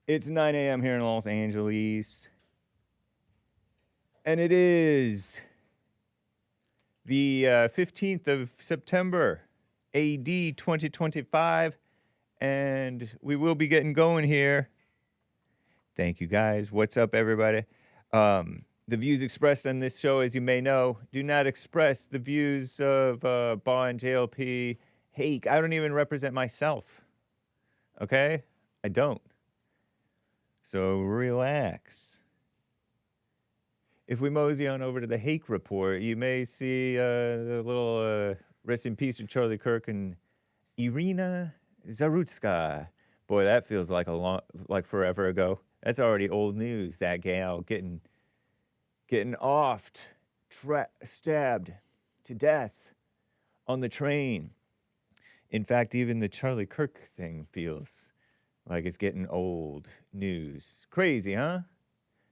It's 9 a.m. here in Los Angeles. And it is the 15th of September, AD 2025. And we will be getting going here. Thank you, guys. What's up, everybody? The views expressed on this show, as you may know, do not express the views of Bond, JLP, Hake. I don't even represent myself. Okay? I don't. So relax. If we mosey on over to the Hake report, you may see the little rest in peace to Charlie Kirk and Irina Zarutska. Boy, that feels like forever ago. That's already old news. That gal getting offed, stabbed to death on the train. In fact, even the Charlie Kirk thing feels like it's getting old news. Crazy, huh?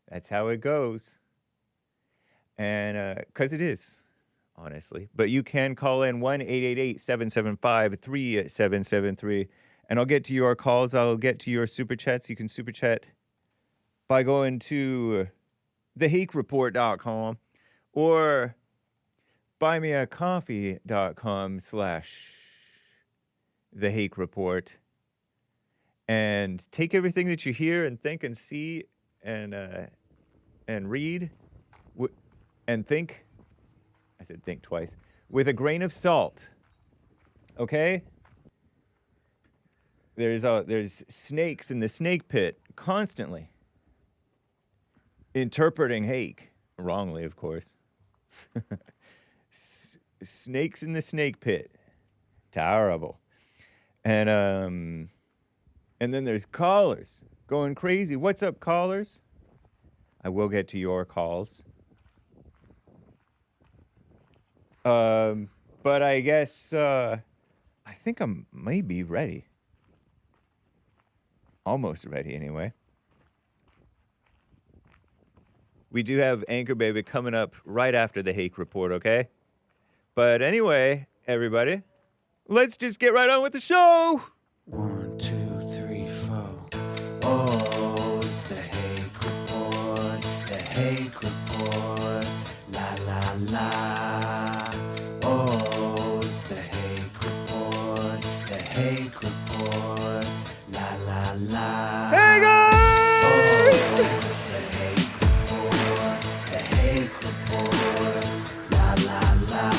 That's how it goes. And, 'cause it is, honestly. But you can call in 1-888-775-3773, and I'll get to your calls. I'll get to your super chats. You can super chat by going to thehakereport.com or buymeacoffee.com/thehakereport. And take everything that you hear and think and see and read and think. I said think twice. With a grain of salt. Okay? There's snakes in the snake pit constantly interpreting Hake. Wrongly, of course. Snakes in the snake pit. Terrible. And then there's callers going crazy. What's up, callers? I will get to your calls. But I guess, I think I may be ready. Almost ready, anyway. We do have Anchor Baby coming up right after the Hake report, okay? But anyway, everybody, let's just get right on with the show. 1, 2, 3, 4. Oh, it's the Hake report. The Hake report. La la la. Oh, it's the Hake report. The Hake report. La la la. Hey, guys! Oh, it's the Hake report. The Hake report. La la la.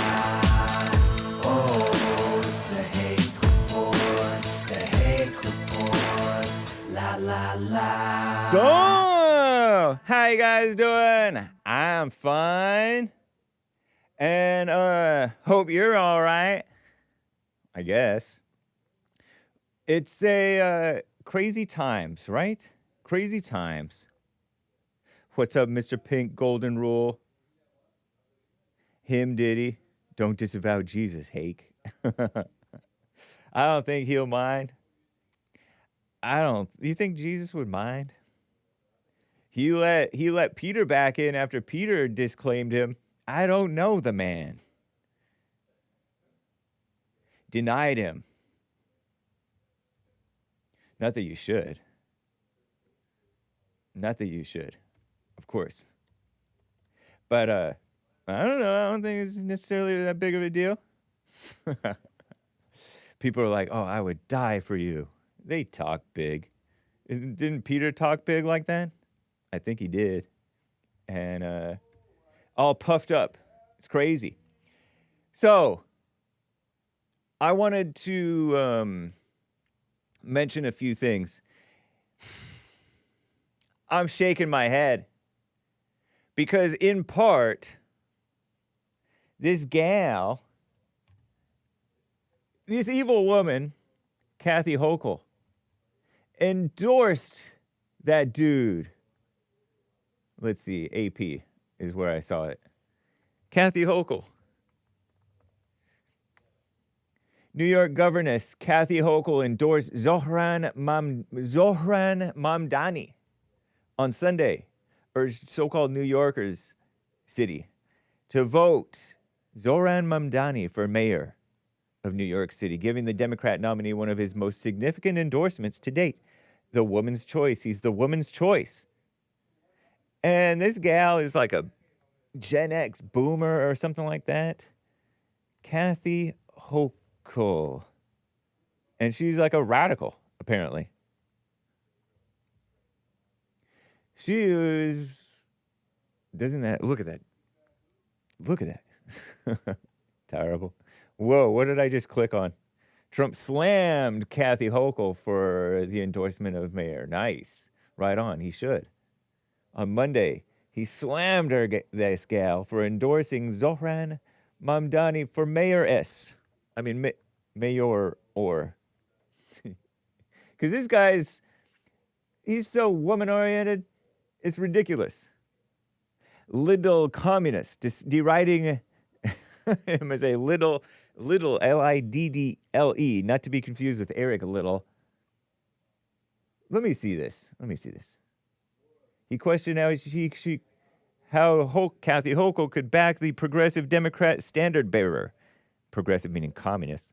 Oh, it's the Hake report. The Hake report. La la la. So, how you guys doing? I'm fine. And hope you're all right. I guess. It's a crazy times, right? Crazy times. What's up, Mr. Pink Golden Rule? Him Diddy. Don't disavow Jesus, Hake. I don't think he'll mind. You think Jesus would mind? He let Peter back in after Peter disclaimed him. I don't know the man. Denied him. Not that you should. Not that you should. Of course. But I don't know. I don't think it's necessarily that big of a deal. People are like, "Oh, I would die for you." They talk big. Didn't Peter talk big like that? I think he did. And all puffed up. It's crazy. So, I wanted to mention a few things. I'm shaking my head. Because in part, this gal, this evil woman, Kathy Hochul, endorsed that dude. Let's see, AP is where I saw it. Kathy Hochul. New York governess Kathy Hochul endorsed Zohran Mamdani on Sunday, urged so-called New Yorkers city to vote Zohran Mamdani for mayor of New York City, giving the Democrat nominee one of his most significant endorsements to date. The woman's choice. He's the woman's choice. And this gal is like a Gen X boomer or something like that. Kathy Hochul. And she's like a radical, apparently. She is. Doesn't that. Look at that. Look at that. Terrible. Whoa, what did I just click on? Trump slammed Kathy Hochul for the endorsement of mayor. Nice. Right on. He should. On Monday, he slammed this gal for endorsing Zohran Mamdani for mayor-ess. I mean, mayor or. Because this guy's, he's so woman-oriented, it's ridiculous. Liddle Communists, deriding him as a Liddle, Liddle, not to be confused with Eric Liddle. Let me see this. He questioned how Kathy Hochul could back the progressive Democrat standard bearer. Progressive meaning communist.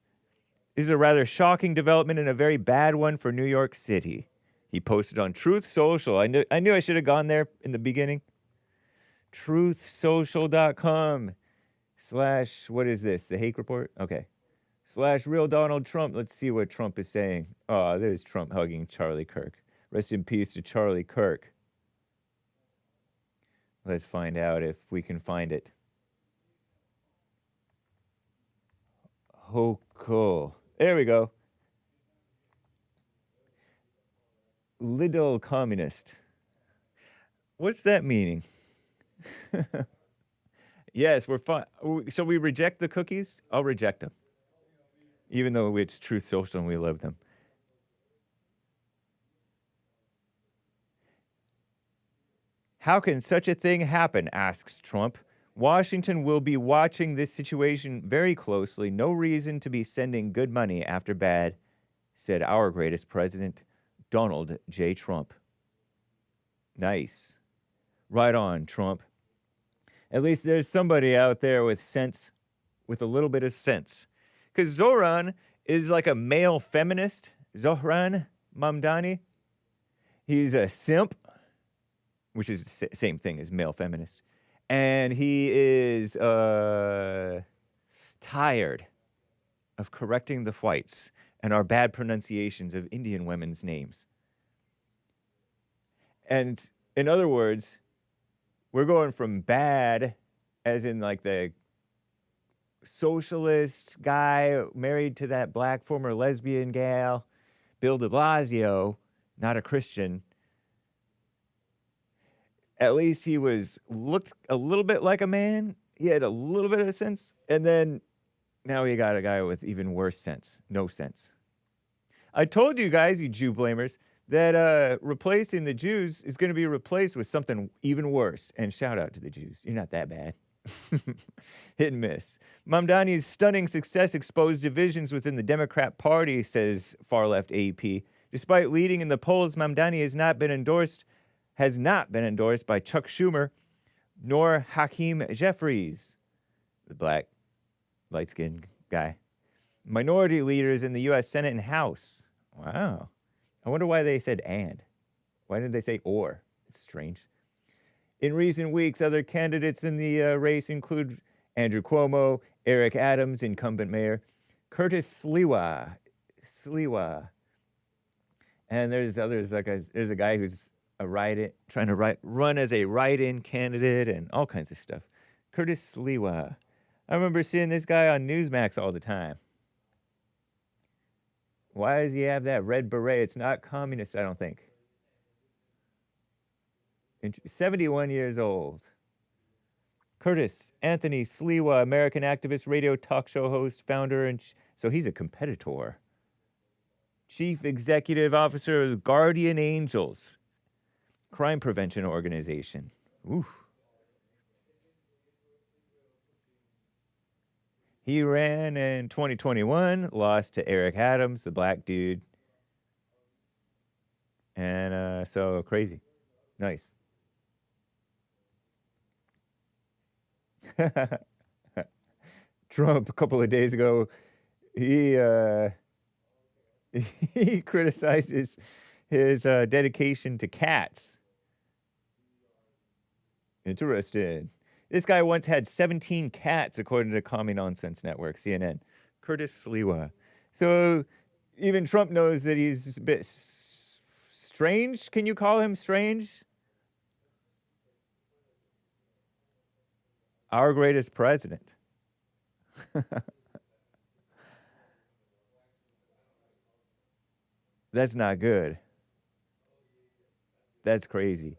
This is a rather shocking development and a very bad one for New York City. He posted on Truth Social. I knew I should have gone there in the beginning. truthsocial.com/ what is this? The Hake Report? Okay. / real Donald Trump. Let's see what Trump is saying. Oh, there's Trump hugging Charlie Kirk. Rest in peace to Charlie Kirk. Let's find out if we can find it. Hochul. There we go. Liddle Communist. What's that meaning? Yes, we're fine. So we reject the cookies? I'll reject them. Even though it's Truth Social and we love them. How can such a thing happen, asks Trump. Washington will be watching this situation very closely. No reason to be sending good money after bad, said our greatest president, Donald J. Trump. Nice. Right on, Trump. At least there's somebody out there with sense, with a little bit of sense. Because Zohran is like a male feminist. Zohran Mamdani. He's a simp, which is the same thing as male feminist. And he is tired of correcting the whites and our bad pronunciations of Indian women's names. And in other words, we're going from bad, as in like the socialist guy married to that black former lesbian gal, Bill de Blasio, not a Christian. At least he looked a little bit like a man. He had a little bit of sense. And then now we got a guy with even worse sense. No sense. I told you guys, you Jew blamers, that replacing the Jews is going to be replaced with something even worse. And shout out to the Jews. You're not that bad. Hit and miss. Mamdani's stunning success exposed divisions within the Democrat Party, says far-left AP. Despite leading in the polls, Mamdani has not been endorsed by Chuck Schumer nor Hakeem Jeffries, the black, light-skinned guy. Minority leaders in the U.S. Senate and House. Wow. I wonder why they said and. Why didn't they say or? It's strange. In recent weeks, other candidates in the race include Andrew Cuomo, Eric Adams, incumbent mayor, Curtis Sliwa. And there's others, there's a guy who's trying to run as a write-in candidate and all kinds of stuff. Curtis Sliwa. I remember seeing this guy on Newsmax all the time. Why does he have that red beret? It's not communist, I don't think. 71 years old. Curtis Anthony Sliwa, American activist, radio talk show host, founder, and so he's a competitor. Chief Executive Officer of Guardian Angels, crime prevention organization. Oof. He ran in 2021, lost to Eric Adams, the black dude. And so crazy. Nice. Trump, a couple of days ago, he criticized his dedication to cats. Interesting. This guy once had 17 cats, according to Commie Nonsense Network, CNN. Curtis Sliwa. So even Trump knows that he's a bit strange. Can you call him strange? Our greatest president. That's not good. That's crazy.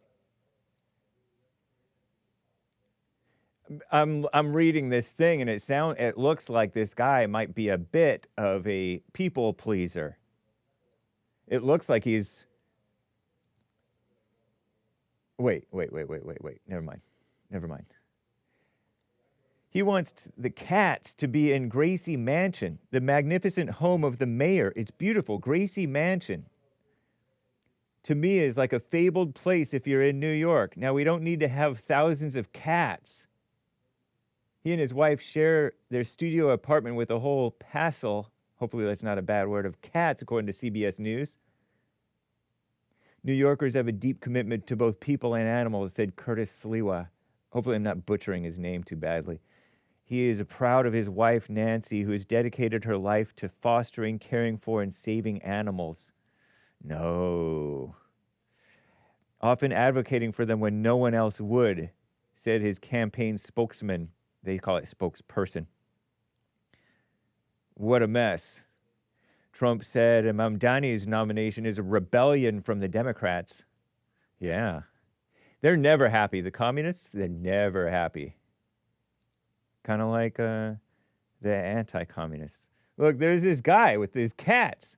I'm reading this thing and it looks like this guy might be a bit of a people pleaser. It looks like he's wait. Never mind. He wants the cats to be in Gracie Mansion, the magnificent home of the mayor. It's beautiful. Gracie Mansion, to me, is like a fabled place if you're in New York. Now, we don't need to have thousands of cats. He and his wife share their studio apartment with a whole passel, hopefully that's not a bad word, of cats, according to CBS News. New Yorkers have a deep commitment to both people and animals, said Curtis Sliwa. Hopefully I'm not butchering his name too badly. He is proud of his wife, Nancy, who has dedicated her life to fostering, caring for, and saving animals. No. Often advocating for them when no one else would, said his campaign spokesman. They call it spokesperson. What a mess. Trump said Mamdani's nomination is a rebellion from the Democrats. Yeah. They're never happy. The communists, they're never happy. Kind of like the anti-communists. Look, there's this guy with his cats.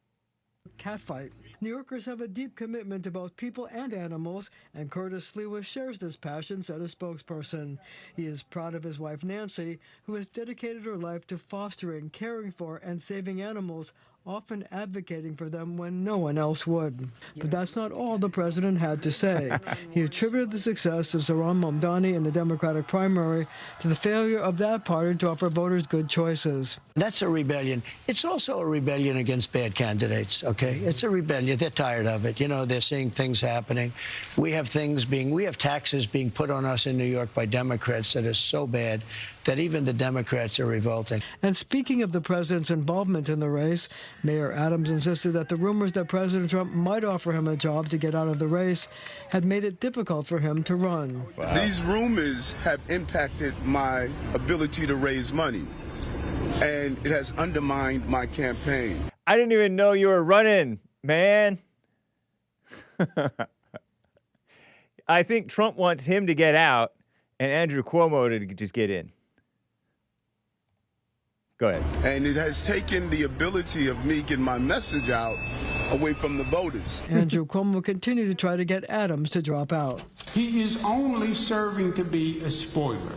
Cat fight. New Yorkers have a deep commitment to both people and animals, and Curtis Sliwa shares this passion, said a spokesperson. He is proud of his wife, Nancy, who has dedicated her life to fostering, caring for, and saving animals, often advocating for them when no one else would. But that's not all the president had to say. He attributed the success of Zohran Mamdani in the Democratic primary to the failure of that party to offer voters good choices. That's a rebellion. It's also a rebellion against bad candidates, okay? It's a rebellion. They're tired of it. You know, they're seeing things happening. We have taxes being put on us in New York by Democrats that is so bad that even the Democrats are revolting. And speaking of the president's involvement in the race, Mayor Adams insisted that the rumors that President Trump might offer him a job to get out of the race had made it difficult for him to run. Wow. These rumors have impacted my ability to raise money, and it has undermined my campaign. I didn't even know you were running, man. I think Trump wants him to get out and Andrew Cuomo to just get in. Go ahead. And it has taken the ability of me getting my message out away from the voters. Andrew Cuomo continued to try to get Adams to drop out. He is only serving to be a spoiler.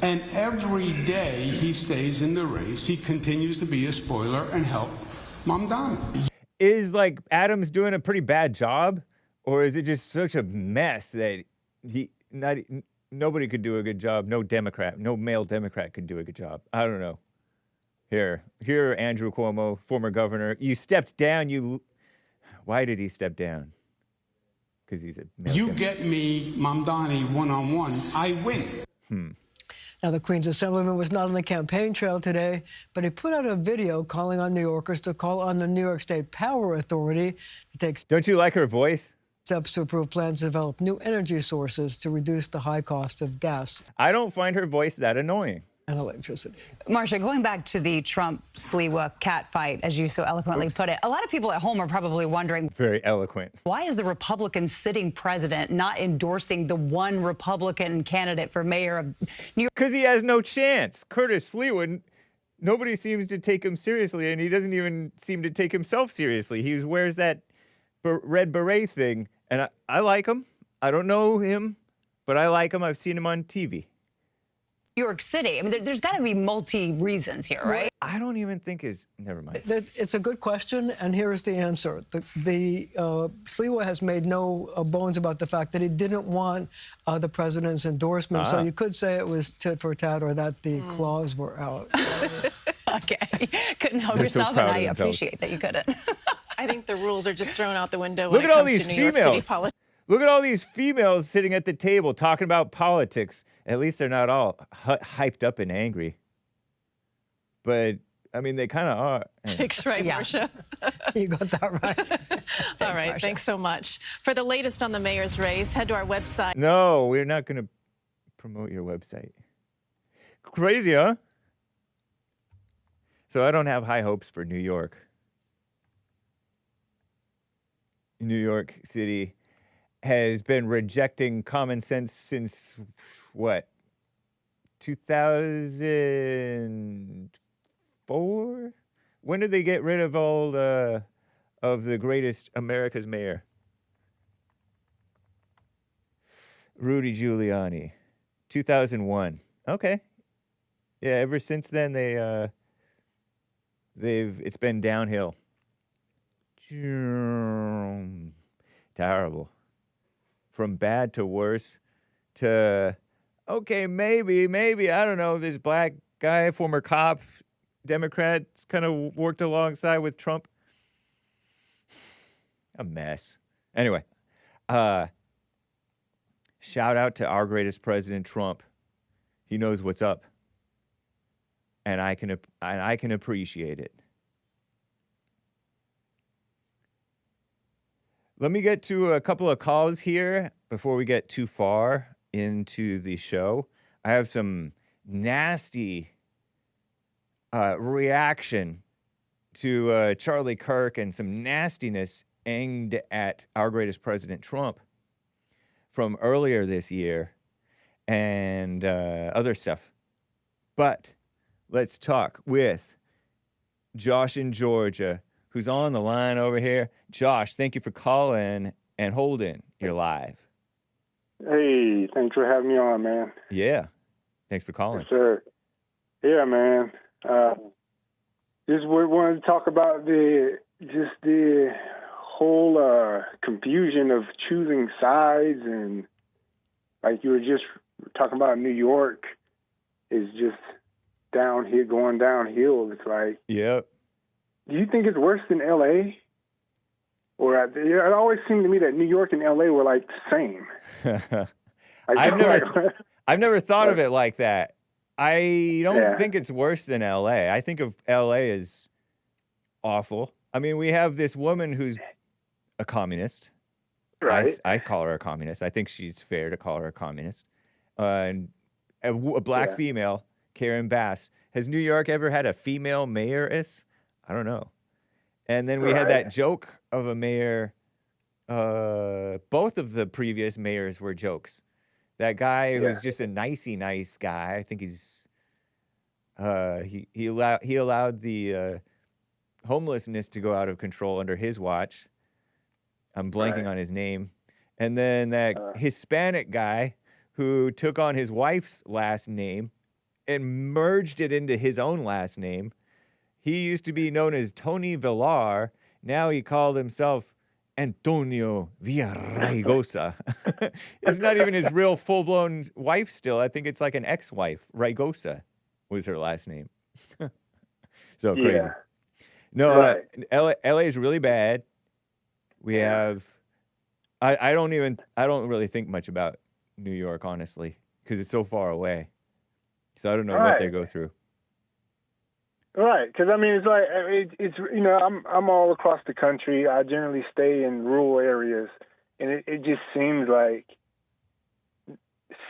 And every day he stays in the race, he continues to be a spoiler and help Mamdani. Is like Adams doing a pretty bad job, or is it just such a mess that nobody could do a good job? No male Democrat could do a good job. I don't know. Here, Andrew Cuomo, former governor. You stepped down. Why did he step down? Because he's a male Democrat. Get me Mamdani one-on-one, I win. Now, the Queen's Assemblyman was not on the campaign trail today, but he put out a video calling on New Yorkers to call on the New York State Power Authority to take Don't you like her voice? Steps to approve plans to develop new energy sources to reduce the high cost of gas. I don't find her voice that annoying. And electricity. Marcia, going back to the Trump-Sliwa cat fight, as you so eloquently put it, a lot of people at home are probably wondering, very eloquent, why is the Republican sitting president not endorsing the one Republican candidate for mayor of New York? Because he has no chance. Curtis Sliwa, nobody seems to take him seriously, and he doesn't even seem to take himself seriously. He wears that red beret thing, and I like him. I don't know him, but I like him. I've seen him on TV. New York City. I mean, there's got to be multi-reasons here, right? I don't even think never mind. It's a good question, and here's the answer. Sliwa has made no bones about the fact that he didn't want the president's endorsement, so you could say it was tit for tat or that the claws were out. Okay. Couldn't help yourself, and I appreciate that you couldn't. I think the rules are just thrown out the window Look when at it all comes these to New York City females. politics. Look at all these females sitting at the table talking about politics. At least they're not all hyped up and angry. But, I mean, they kind of are. Right, Yeah. Marcia? You got that right. All right, Marsha. thanks so much. For the latest on the mayor's race, head to our website. No, we're not going to promote your website. Crazy, huh? So I don't have high hopes for New York. New York City has been rejecting common sense since, what, 2004? When did they get rid of all of the greatest America's mayor? Rudy Giuliani. 2001. Okay. Yeah, ever since then it's been downhill. Terrible. From bad to worse to, okay, maybe, I don't know, this black guy, former cop, Democrat, kind of worked alongside with Trump. A mess. Anyway, shout out to our greatest president, Trump. He knows what's up. And I can appreciate it. Let me get to a couple of calls here before we get too far into the show. I have some nasty reaction to Charlie Kirk and some nastiness aimed at our greatest president, Trump, from earlier this year and other stuff. But let's talk with Josh in Georgia, who's on the line over here. Josh, thank you for calling and holding. You're live. Hey, thanks for having me on, man. Yeah. Thanks for calling. Yes, sir. Yeah, man. Just wanted to talk about the whole confusion of choosing sides, and like you were just talking about, New York is just going downhill. It's like, yep. Do you think it's worse than L.A.? Or it always seemed to me that New York and L.A. were like the same. I've never thought of it like that. I don't think it's worse than L.A. I think of L.A. as awful. I mean, we have this woman who's a communist. Right. I call her a communist. I think she's fair to call her a communist. And a black female, Karen Bass. Has New York ever had a female mayoress? I don't know. And then we had that joke of a mayor. Both of the previous mayors were jokes. That guy who's just a nice guy. I think he's he allowed the homelessness to go out of control under his watch. I'm blanking on his name. And then that Hispanic guy who took on his wife's last name and merged it into his own last name. He used to be known as Tony Villar. Now he called himself Antonio Villaraigosa. It's not even his real full-blown wife still. I think it's like an ex-wife. Raigosa was her last name. So crazy. Yeah. No, LA is really bad. We have... I don't really think much about New York, honestly, because it's so far away. So I don't know what they go through. Right, because I mean, it's like it's you know, I'm all across the country. I generally stay in rural areas, and it just seems like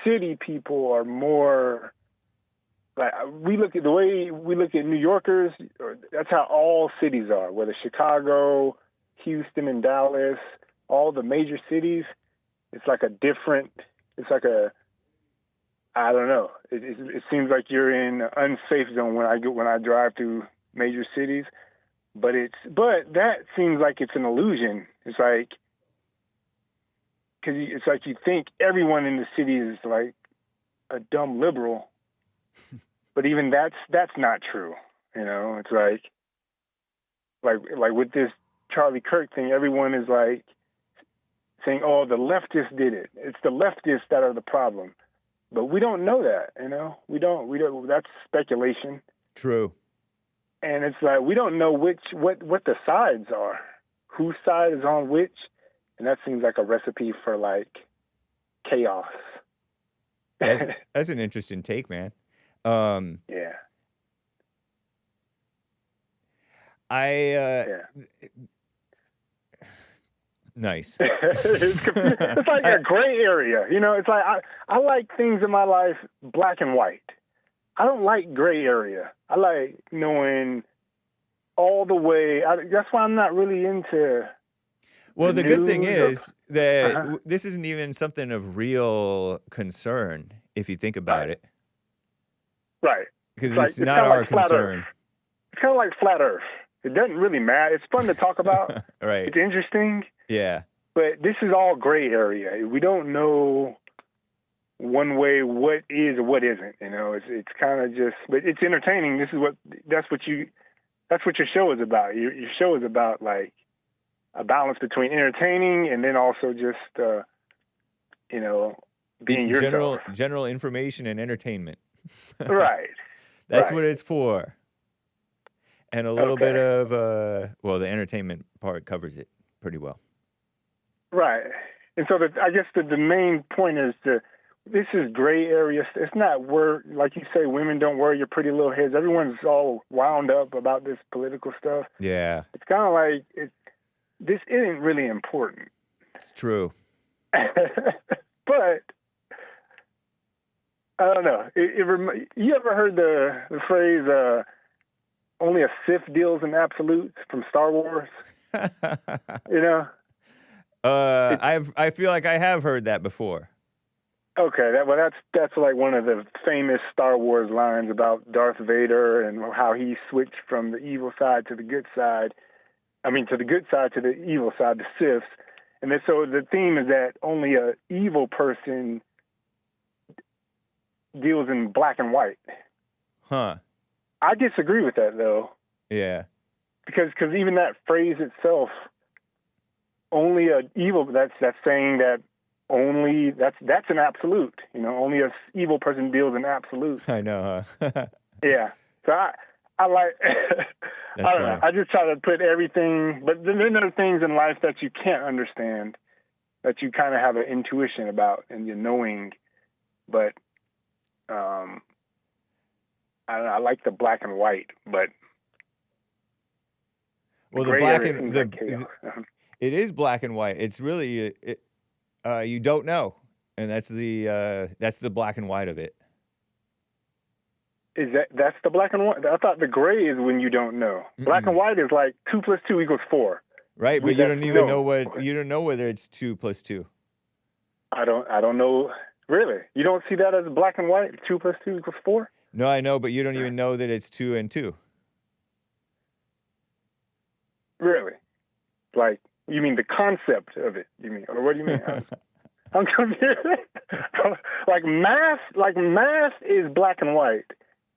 city people are more like we look at the way we look at New Yorkers. That's how all cities are, whether Chicago, Houston, and Dallas, all the major cities. It's like a different. It's like a I don't know. It seems like you're in an unsafe zone when I drive through major cities, but that seems like it's an illusion. It's like because it's like you think everyone in the city is like a dumb liberal, but even that's not true. You know, it's like with this Charlie Kirk thing, everyone is like saying, "Oh, the leftists did it. It's the leftists that are the problem." But we don't know that, you know. We don't. That's speculation. True. And it's like we don't know what the sides are. whose side is on which, and that seems like a recipe for like chaos. That's an interesting take, man. Yeah. Nice. It's like a gray area, you know. It's like I like things in my life black and white. I don't like gray area. I like knowing all the way. That's why I'm not really into. Well, the good thing is that this isn't even something of real concern if you think about it. Right. Because it's not our concern. It's kind of like flat Earth. It doesn't really matter. It's fun to talk about. Right. It's interesting. Yeah. But this is all gray area. We don't know one way what is or what isn't. You know, it's kind of just, but it's entertaining. That's what your show is about. Your show is about like a balance between entertaining and then also just, you know, being yourself. General information and entertainment. Right. That's what it's for. And a little bit of, the entertainment part covers it pretty well. Right. And so I guess the main point is this is gray area. It's not where, like you say, women don't wear your pretty little heads. Everyone's all wound up about this political stuff. Yeah. It's kind of like this isn't really important. It's true. But I don't know. You ever heard the phrase, only a Sith deals in absolutes from Star Wars? You know? I feel like I have heard that before. Okay, that's like one of the famous Star Wars lines about Darth Vader and how he switched from the evil side to the good side. I mean, to the good side to the evil side, the Siths. And then, so the theme is that only a evil person deals in black and white. Huh. I disagree with that, though. Yeah. Because even that phrase itself, only a evil, that's saying that only, that's an absolute. You know, only a evil person deals in absolute. I know, huh? Yeah. So I like, I don't know. I just try to put everything, but then there are things in life that you can't understand, that you kind of have an intuition about and you're knowing, but I like the black and white, but the black and it is black and white. It's really you don't know, and that's the black and white of it. Is that's the black and white? I thought the gray is when you don't know. Black and white is like 2 + 2 = 4. Right, but you don't even know you don't know whether it's 2 + 2. I don't know. Really? You don't see that as black and white? 2 + 2 = 4? No, I know, but you don't even know that it's 2 and 2. Really? Like, you mean the concept of it? You mean, or what do you mean? I'm confused. like math is black and white.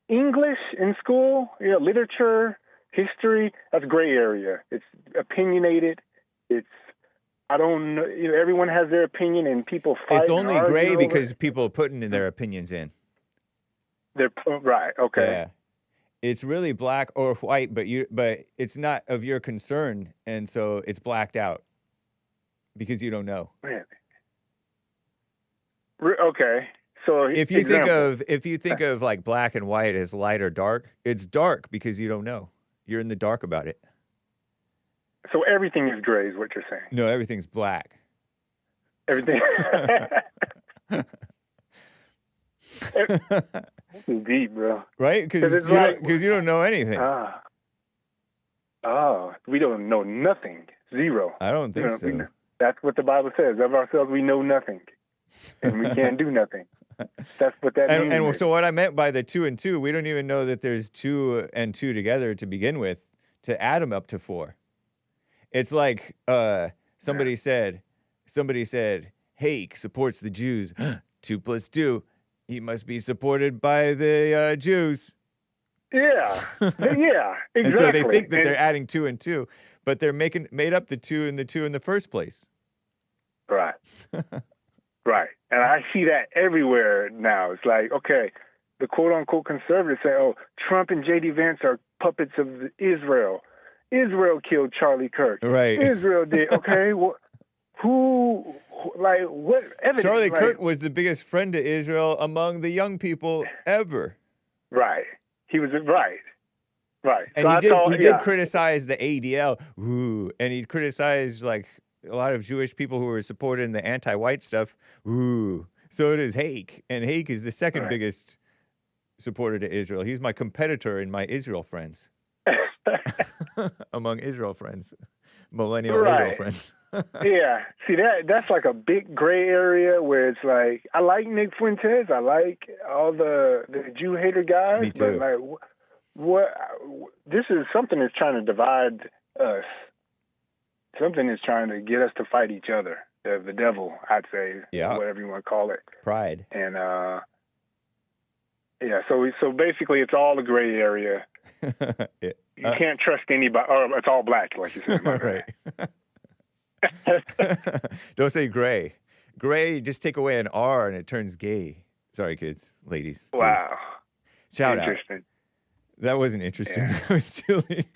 English in school, literature, history, that's gray area. It's opinionated. I don't know. Everyone has their opinion, and people fight. It's only gray because people are putting their opinions in. They're right. Okay. Yeah. It's really black or white, but it's not of your concern, and so it's blacked out because you don't know. Really? Okay. So if you think of like black and white as light or dark, it's dark because you don't know. You're in the dark about it. So everything is gray, is what you're saying? No, everything's black. Everything. This is deep, bro. Right? Because you don't know anything. We don't know nothing. Zero. I don't think so. That's what the Bible says. Of ourselves, we know nothing. And we can't do nothing. That's what that means. And so what I meant by the 2 and 2, we don't even know that there's 2 and 2 together to begin with to add them up to 4. It's like somebody said, Hake supports the Jews. 2 + 2. He must be supported by the Jews. Yeah. Yeah, exactly. And so they think that they're adding 2 and 2, but they're made up the 2 and the 2 in the first place. Right. Right. And I see that everywhere now. It's like, okay, the quote-unquote conservatives say, oh, Trump and J.D. Vance are puppets of Israel. Israel killed Charlie Kirk. Right. Israel did. Okay. Well, what evidence? Charlie Kirk was the biggest friend to Israel among the young people ever. Right. He was right. Right. And So he did criticize the ADL. Ooh. And he criticized like a lot of Jewish people who were supporting the anti-white stuff. Ooh. So does Hake. And Hake is the second biggest supporter to Israel. He's my competitor in my Israel friends. Among Israel friends. Millennial Israel friends. Yeah. See, that's like a big gray area where it's like, I like Nick Fuentes. I like all the Jew hater guys. Me too. But like, this is something that's trying to divide us. Something is trying to get us to fight each other. The devil, I'd say, whatever you want to call it. Pride. And so basically, it's all the gray area. You can't trust anybody. Or it's all black, like you said. Right. Don't say gray. Gray, just take away an R and it turns gay. Sorry, kids, ladies. Please. Wow. Shout Interesting. out. That wasn't interesting. Yeah. That was silly.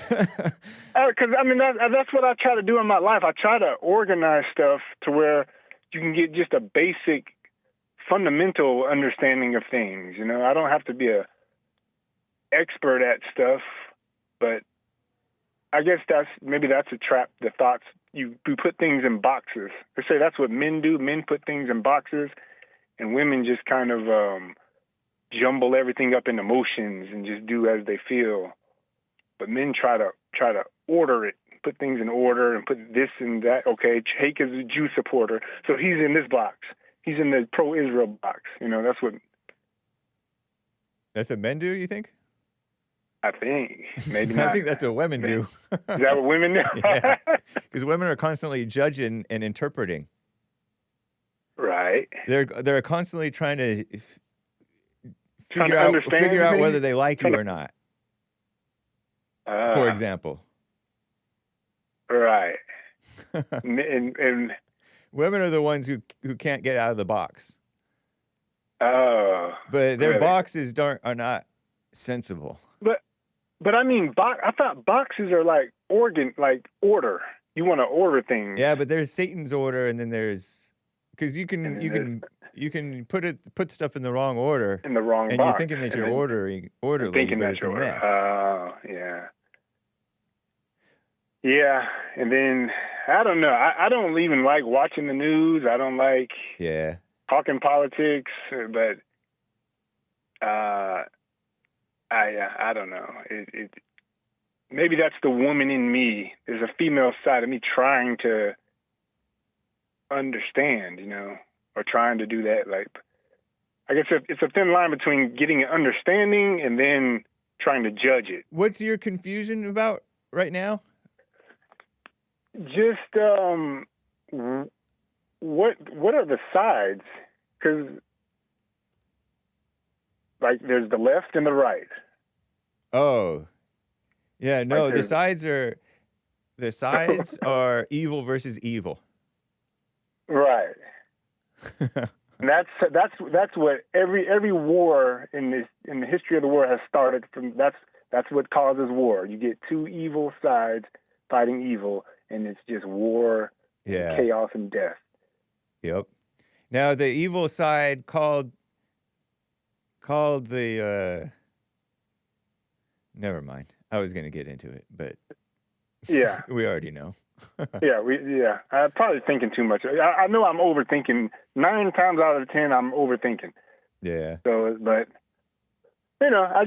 Because I mean, that's what I try to do in my life. I try to organize stuff to where you can get just a basic, fundamental understanding of things. You know, I don't have to be a expert at stuff, but I guess that's a trap. The thoughts you put things in boxes. They say that's what men do. Men put things in boxes, and women just kind of jumble everything up in emotions and just do as they feel. But men try to order it, put things in order, and put this and that. Okay, Hake is a Jew supporter, so he's in this box. He's in the pro-Israel box. You know, that's what. That's what men do, you think? I think maybe not. I think that's what women do. Is that what women do? Yeah, because women are constantly judging and interpreting. Right. They're constantly trying to figure out whether they like you or not. For example. Right. and women are the ones who can't get out of the box. Oh. But their boxes are not sensible. But I mean, I thought boxes are like order. You want to order things. Yeah, but there's Satan's order, and then there's because you can put stuff in the wrong order. In the wrong and box. You're thinking that you're orderly, thinking but that it's you're a mess. Oh, yeah. Yeah, and then I don't know. I don't even like watching the news. I don't like talking politics, but I don't know. It maybe that's the woman in me. There's a female side of me trying to understand, you know, or trying to do that. Like, I guess it's a thin line between getting an understanding and then trying to judge it. What's your confusion about right now? Just what are the sides? Because like there's the left and the right. Oh, yeah. No, like the sides are evil versus evil. Right. And that's what every war in the history of the world has started from. That's what causes war. You get two evil sides fighting evil, and it's just war, chaos, and death. Yep. Now the evil side called the. Never mind. I was going to get into it, but yeah, we already know. I'm probably thinking too much. I know I'm overthinking. 9 times out of 10, I'm overthinking. Yeah. So, but you know, I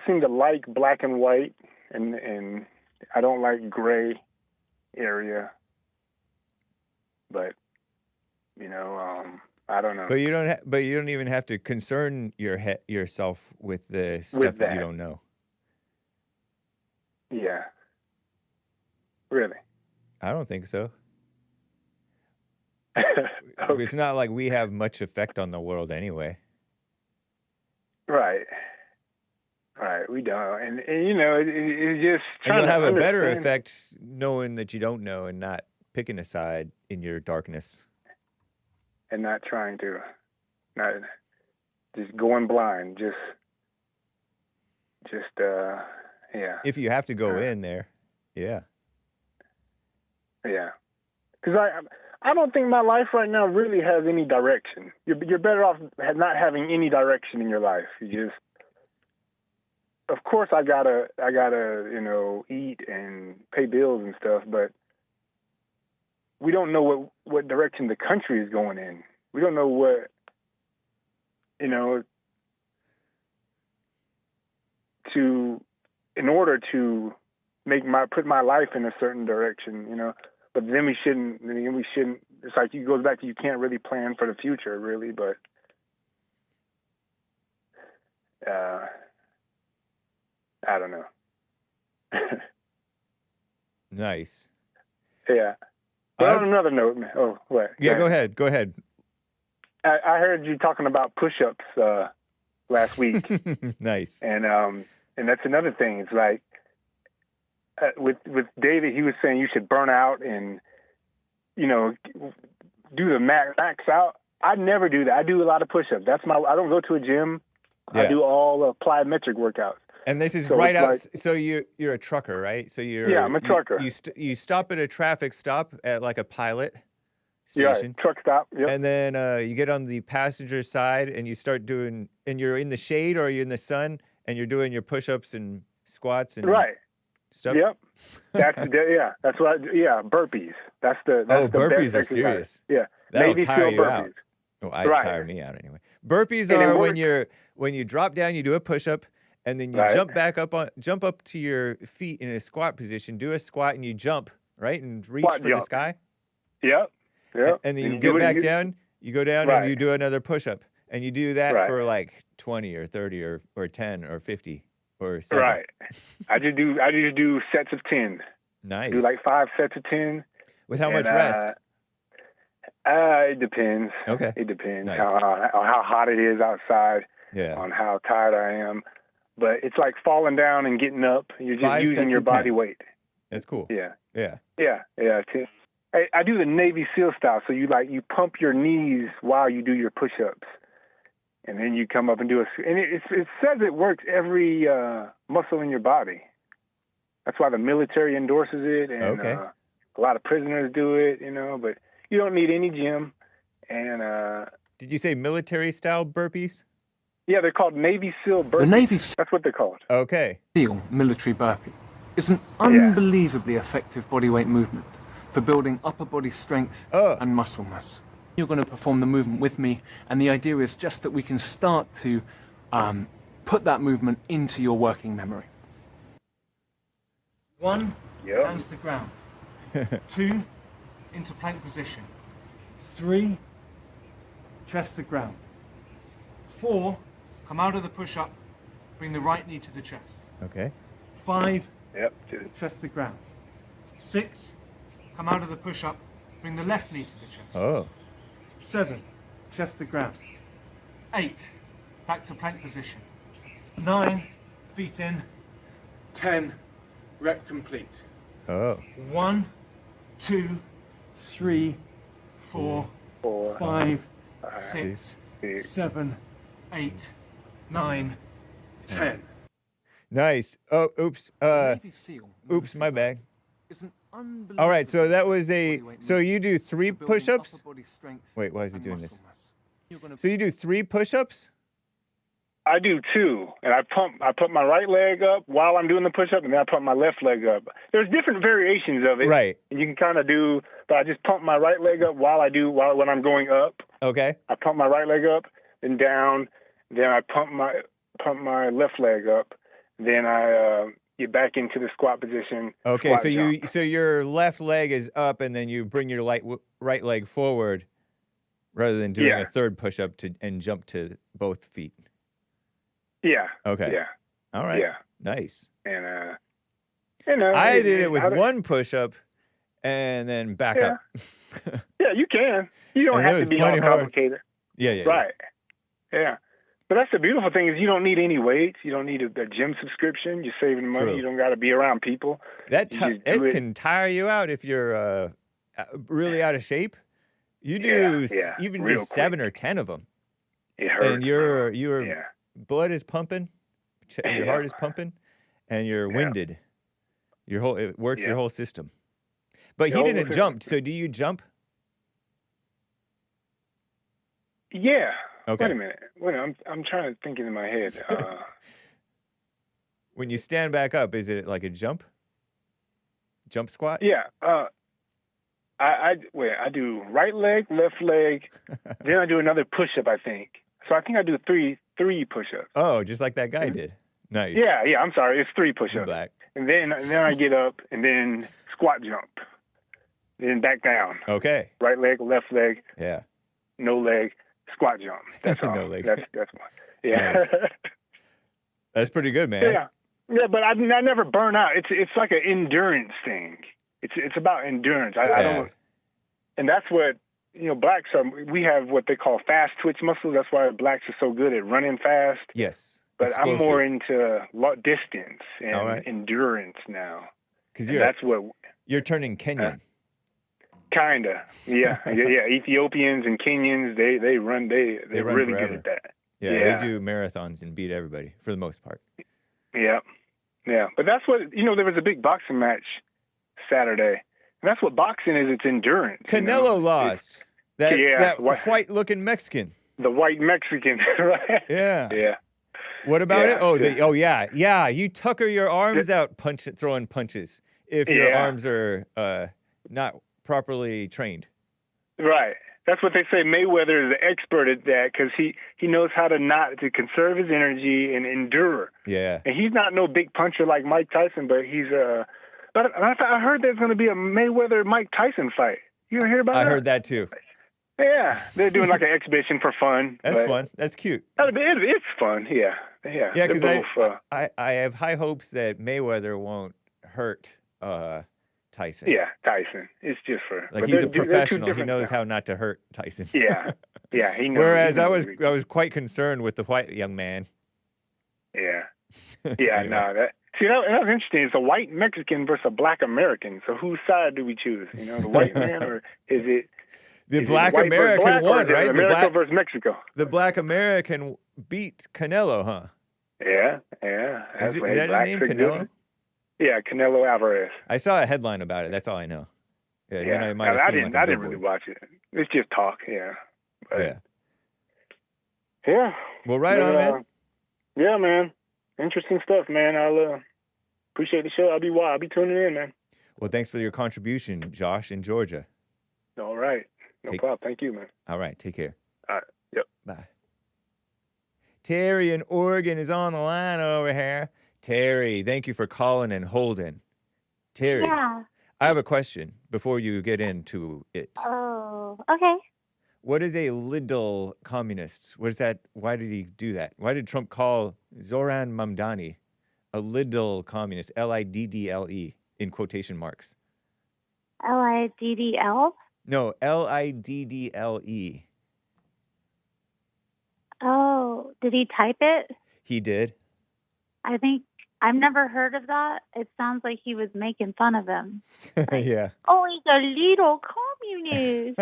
seem to like black and white, and I don't like gray area. But you know, I don't know. But you don't. But you don't even have to concern yourself with the stuff that you don't know. Yeah. Really? I don't think so. Okay. It's not like we have much effect on the world anyway. Right. Right. We don't, and you know, it's just trying you'll have to a better understand. effect knowing that you don't know and not picking a side in your darkness. And not just going blind, just Yeah. If you have to go in there. Yeah. Yeah. Because I don't think my life right now really has any direction. You're better off not having any direction in your life. You just, of course, I gotta, eat and pay bills and stuff, but we don't know what direction the country is going in. We don't know what, in order to put my life in a certain direction, But then we shouldn't. It's like it goes back to you can't really plan for the future, really. But I don't know. Nice. Yeah. But on another note, what? Yeah, go ahead. Go ahead. I heard you talking about push-ups last week. Nice. And that's another thing. It's like with David, he was saying you should burn out and do the max out. I never do that. I do a lot of push-ups. I don't go to a gym. Yeah. I do all plyometric workouts. And this is So right it's out. like- So you're a trucker, right? So Yeah, I'm a trucker. You stop at a traffic stop at like a pilot Yeah, station. truck stop. Yep. And then you get on the passenger side and you start doing, and you're in the shade or you're in the sun and you're doing your push-ups and squats and Right. stuff. Yep. That's burpees. That's the burpees best are exercise. serious. Yeah. That'll Navy tire SEAL you burpees. out. Oh, I Right. tire me out anyway. Burpees And it are works. when you drop down, you do a push-up, and then you Right. jump up to your feet in a squat position, do a squat, and you jump, right, and reach Squat for the jump. sky. Yep. Yep. And then you do get it- back down, you go down, Right. and you do another push-up, and you do that Right. for like 20 or 30 or 10 or 50 or 7. Right. I just do sets of 10. Nice. Do like 5 sets of 10. With how much And, rest? It depends. Okay. It depends Nice. how hot it is outside, Yeah. on how tired I am. But it's like falling down and getting up. You're just 5 using sets your of 10. body weight. That's cool. Yeah. Yeah. Yeah. Yeah. I do the Navy SEAL style. So you pump your knees while you do your push-ups. And then you come up and do and it says it works every muscle in your body. That's why the military endorses it. And Okay. a lot of prisoners do it, but you don't need any gym. And Did you say military-style burpees? yeah, they're called Navy SEAL burpees. The Navy That's what they're called. Okay. SEAL military burpee is an unbelievably effective bodyweight movement for building upper body strength and muscle mass. You're going to perform the movement with me, and the idea is just that we can start to put that movement into your working memory. 1, Yep. hands to ground. 2, into plank position. 3, chest to ground. 4, come out of the push-up, bring the right knee to the chest. Okay. 5, Yep. chest to ground. 6, come out of the push-up, bring the left knee to the chest. Oh. 7, chest to ground. 8, back to plank position. 9, feet in. 10, rep complete. Oh. 1, 2, 3, 4, 5, 6, 7, 8, 9, 10. Nice. Oh, oops. Navy SEAL Oops, my bad. is an unbelievable All right, so that was a. bodyweight So you do 3 for building push-ups? upper body strength Wait, why is he and doing this? muscle mass. You're gonna So you do 3 push-ups? I do 2, and I put my right leg up while I'm doing the push-up, and then I pump my left leg up. There's different variations of it, Right. And you can kind of do, but I just pump my right leg up when I'm going up. Okay. I pump my right leg up, then down, then I pump my left leg up, then I get back into the squat position. Okay, squat so jump. so your left leg is up, and then you bring your right leg forward, rather than doing Yeah. a third push-up and jump to both feet. Yeah. Okay. Yeah. All right. Yeah. Nice. And I did it with 1 push-up, and then back Yeah. up. Yeah, you can. You don't And it have to was be all plenty hard. complicated. Yeah. Right. Yeah. But that's the beautiful thing is you don't need any weights. You don't need a gym subscription. You're saving money. True. You don't got to be around people. That You just do it it. can tire you out if you're really out of shape. You do Yeah, even real do 7 or 10 of them, It hurts. and your Yeah. blood is pumping, your Yeah. heart is pumping, and you're winded. It works your whole system. But Your he whole didn't jump. So do you jump? Yeah. Okay. Wait a minute. I'm trying to think in my head. When you stand back up, is it like a jump? Jump squat? Yeah. I do right leg, left leg, then I do another push-up, I think. So I think I do three push-ups. Oh, just like that guy did. Nice. Yeah, I'm sorry. It's 3 push-ups. Black. And then I get up and then squat jump. Then back down. Okay. Right leg, left leg. Yeah. No leg, squat jump. That's all. No leg. That's one. Yeah. Nice. That's pretty good, man. Yeah, but I never burn out. It's like an endurance thing. It's about endurance. I don't, and that's what blacks are. We have what they call fast twitch muscles. That's why blacks are so good at running fast. Yes. But Explosive. I'm more into distance and endurance now. Because that's what you're turning Kenyan. Kinda, yeah. Ethiopians and Kenyans, they run. They're run really forever. good at that. Yeah, they do marathons and beat everybody for the most part. Yeah. But that's what there was a big boxing match Saturday. And that's what boxing is. It's endurance. Canelo lost. That white-looking Mexican. The white Mexican, right? Yeah. Yeah. What about it? Yeah. You tucker your arms out, throwing punches if your arms are not properly trained. Right. That's what they say. Mayweather is an expert at that because he knows how to conserve his energy and endure. Yeah. And he's not no big puncher like Mike Tyson, but he's But I heard there's going to be a Mayweather-Mike Tyson fight. You hear about that? I heard that too. Yeah, they're doing like an exhibition for fun. That's fun. That's cute. It's fun. Yeah. Yeah, because I have high hopes that Mayweather won't hurt Tyson. Yeah, Tyson. It's just for he's a professional. He knows how not to hurt Tyson. Yeah, he knows. Whereas I was quite concerned with the white young man. Yeah, anyway. That was interesting. It's a white Mexican versus a black American. So whose side do we choose? The white man, or is it the black American won, right? America versus Mexico. The black American beat Canelo, huh? Yeah. Is that his name, Canelo? Yeah, Canelo Alvarez. I saw a headline about it. That's all I know. Yeah. I didn't really watch it. It's just talk. Yeah. But, yeah. Well, right on, man. Yeah, man. Interesting stuff, man. I'll appreciate the show. I'll be tuning in, man. Well, thanks for your contribution, Josh in Georgia. All right. No problem. Thank you, man. All right. Take care. All right. Yep. Bye. Terry in Oregon is on the line over here. Terry, thank you for calling and holding. Terry, I have a question before you get into it. Oh, okay. What is a Liddle Communist? What is that? Why did he do that? Why did Trump call Zohran Mamdani a Liddle Communist? Liddle in quotation marks. Liddl? No, Liddle. Oh, did he type it? He did. I think I've never heard of that. It sounds like he was making fun of him. Yeah. Oh, he's a little communist.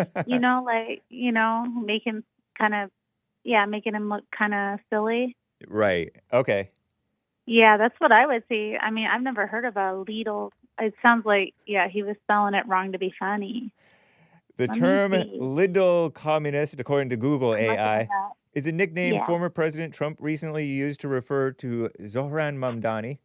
making him look kind of silly. Right. Okay. Yeah, that's what I would see. I mean, I've never heard of a Liddle. It sounds like, he was spelling it wrong to be funny. The term Liddle Communist, according to Google AI, is a nickname former President Trump recently used to refer to Zohran Mamdani,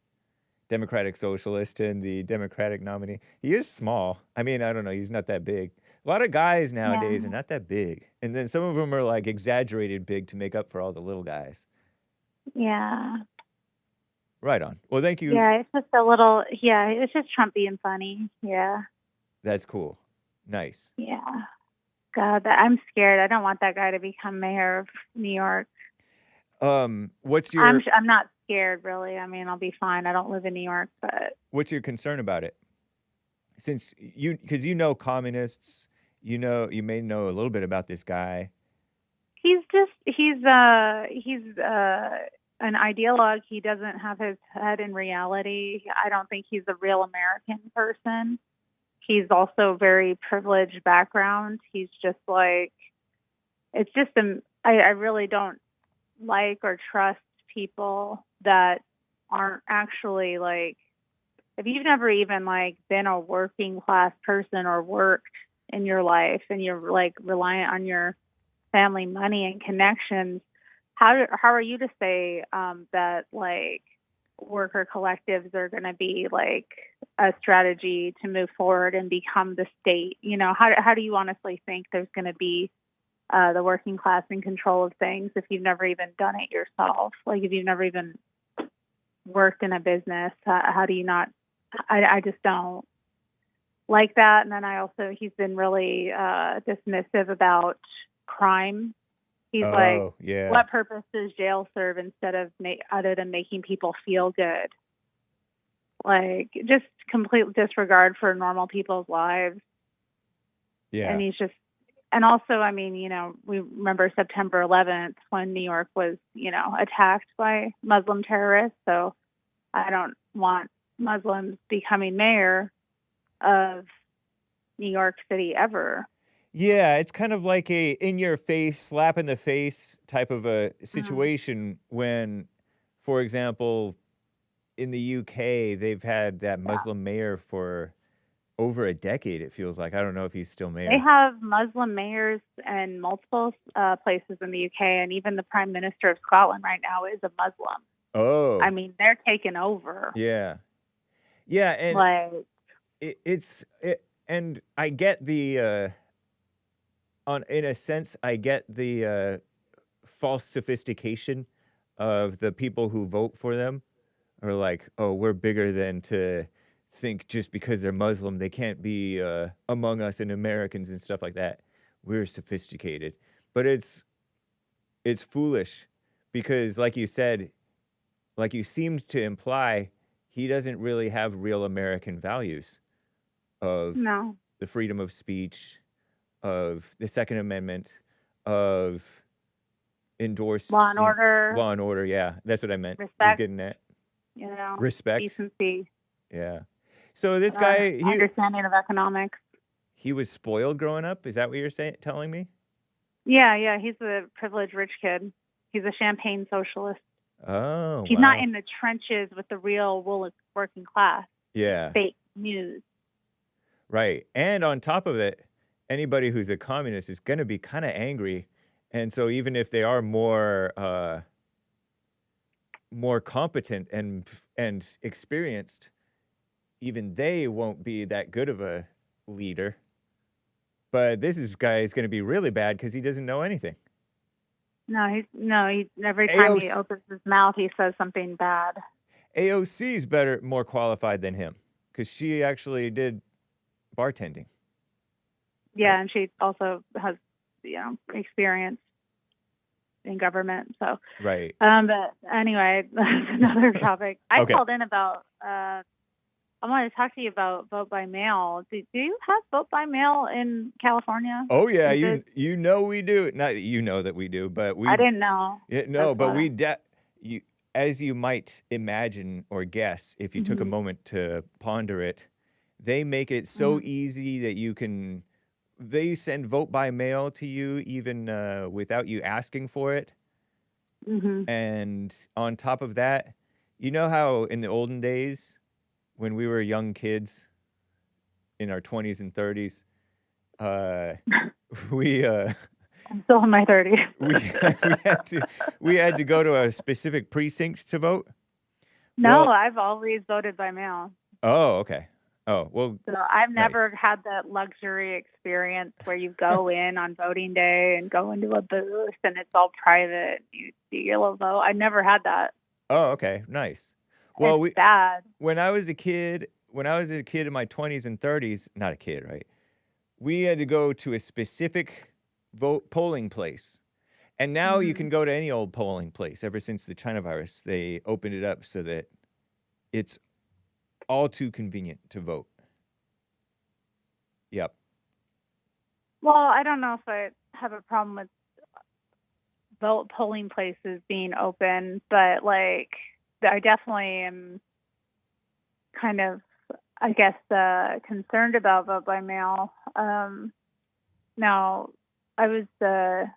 Democratic Socialist and the Democratic nominee. He is small. I mean, I don't know. He's not that big. A lot of guys nowadays are not that big. And then some of them are like exaggerated big to make up for all the little guys. Yeah. Right on. Well, thank you. Yeah, it's just a little, it's just Trump being funny. Yeah. That's cool. Nice. Yeah. God, I'm scared. I don't want that guy to become mayor of New York. What's your... I'm not scared, really. I mean, I'll be fine. I don't live in New York, but... What's your concern about it? Since because you know communists, you may know a little bit about this guy. He's an ideologue. He doesn't have his head in reality. I don't think he's a real American person. He's also very privileged background. He's just like, it's just, I really don't like or trust people that aren't actually like, if you've never even like been a working class person or worked in your life and you're like reliant on your family money and connections, how are you to say that like worker collectives are going to be like a strategy to move forward and become the state? You know, how do you honestly think there's going to be the working class in control of things if you've never even done it yourself? Like if you've never even worked in a business, how do you not? I just don't like that. And then he's been really dismissive about crime. He's what purpose does jail serve instead of other than making people feel good? Like just complete disregard for normal people's lives. Yeah. And he's just, and also, I mean, you know, we remember September 11th when New York was, you know, attacked by Muslim terrorists. So I don't want Muslims becoming mayor of New York City ever. Yeah, it's kind of like a in-your-face, slap in the face type of a situation when, for example, in the UK, they've had that Muslim mayor for over a decade, it feels like. I don't know if he's still mayor. They have Muslim mayors in multiple places in the UK, and even the Prime Minister of Scotland right now is a Muslim. Oh. I mean, they're taking over. Yeah. Yeah, and like, and I get the in a sense, I get the false sophistication of the people who vote for them, are like, oh, we're bigger than to think just because they're Muslim they can't be among us and Americans and stuff like that. We're sophisticated, but it's foolish because, like you said, like you seemed to imply, he doesn't really have real American values of the freedom of speech, of the Second Amendment, of endorsing law and order. Law and order, yeah, that's what I meant. Respect. I was getting that. You know, Respect. decency. Yeah. So this guy, understanding of economics. He was spoiled growing up. Is that what you're telling me? Yeah. He's a privileged rich kid. He's a champagne socialist. Oh, he's not in the trenches with the real working class. Yeah. Fake news. Right. And on top of it, anybody who's a communist is going to be kind of angry. And so even if they are more competent and experienced, even they won't be that good of a leader. But guy is going to be really bad because he doesn't know anything. No, every time he opens his mouth, he says something bad. AOC is more qualified than him because she actually did bartending. Yeah, and she also has, experience in government. So right. But anyway, that's another topic. I called in about. I wanted to talk to you about vote by mail. Do you have vote by mail in California? Oh yeah, you know we do. Not that we do, but we. I didn't know. As you might imagine or guess, if you took a moment to ponder it, they make it so easy that you can. They send vote by mail to you even without you asking for it. And on top of that, you know how in the olden days, when we were young kids, in our 20s and 30s, I'm still in my 30s. we had to go to a specific precinct to vote. No, I've always voted by mail. Oh, okay. Oh, well. So I've never had that luxury experience where you go in on voting day and go into a booth and it's all private. You do your little vote. I never had that. Oh, okay. Nice. Well, it's bad. When I was a kid in my 20s and 30s, not a kid, right? We had to go to a specific polling place. And now you can go to any old polling place. Ever since the China virus, they opened it up so that it's all too convenient to vote. Yep. Well, I don't know if I have a problem with polling places being open, but I definitely am kind of, I guess, concerned about vote by mail. Now, I was, I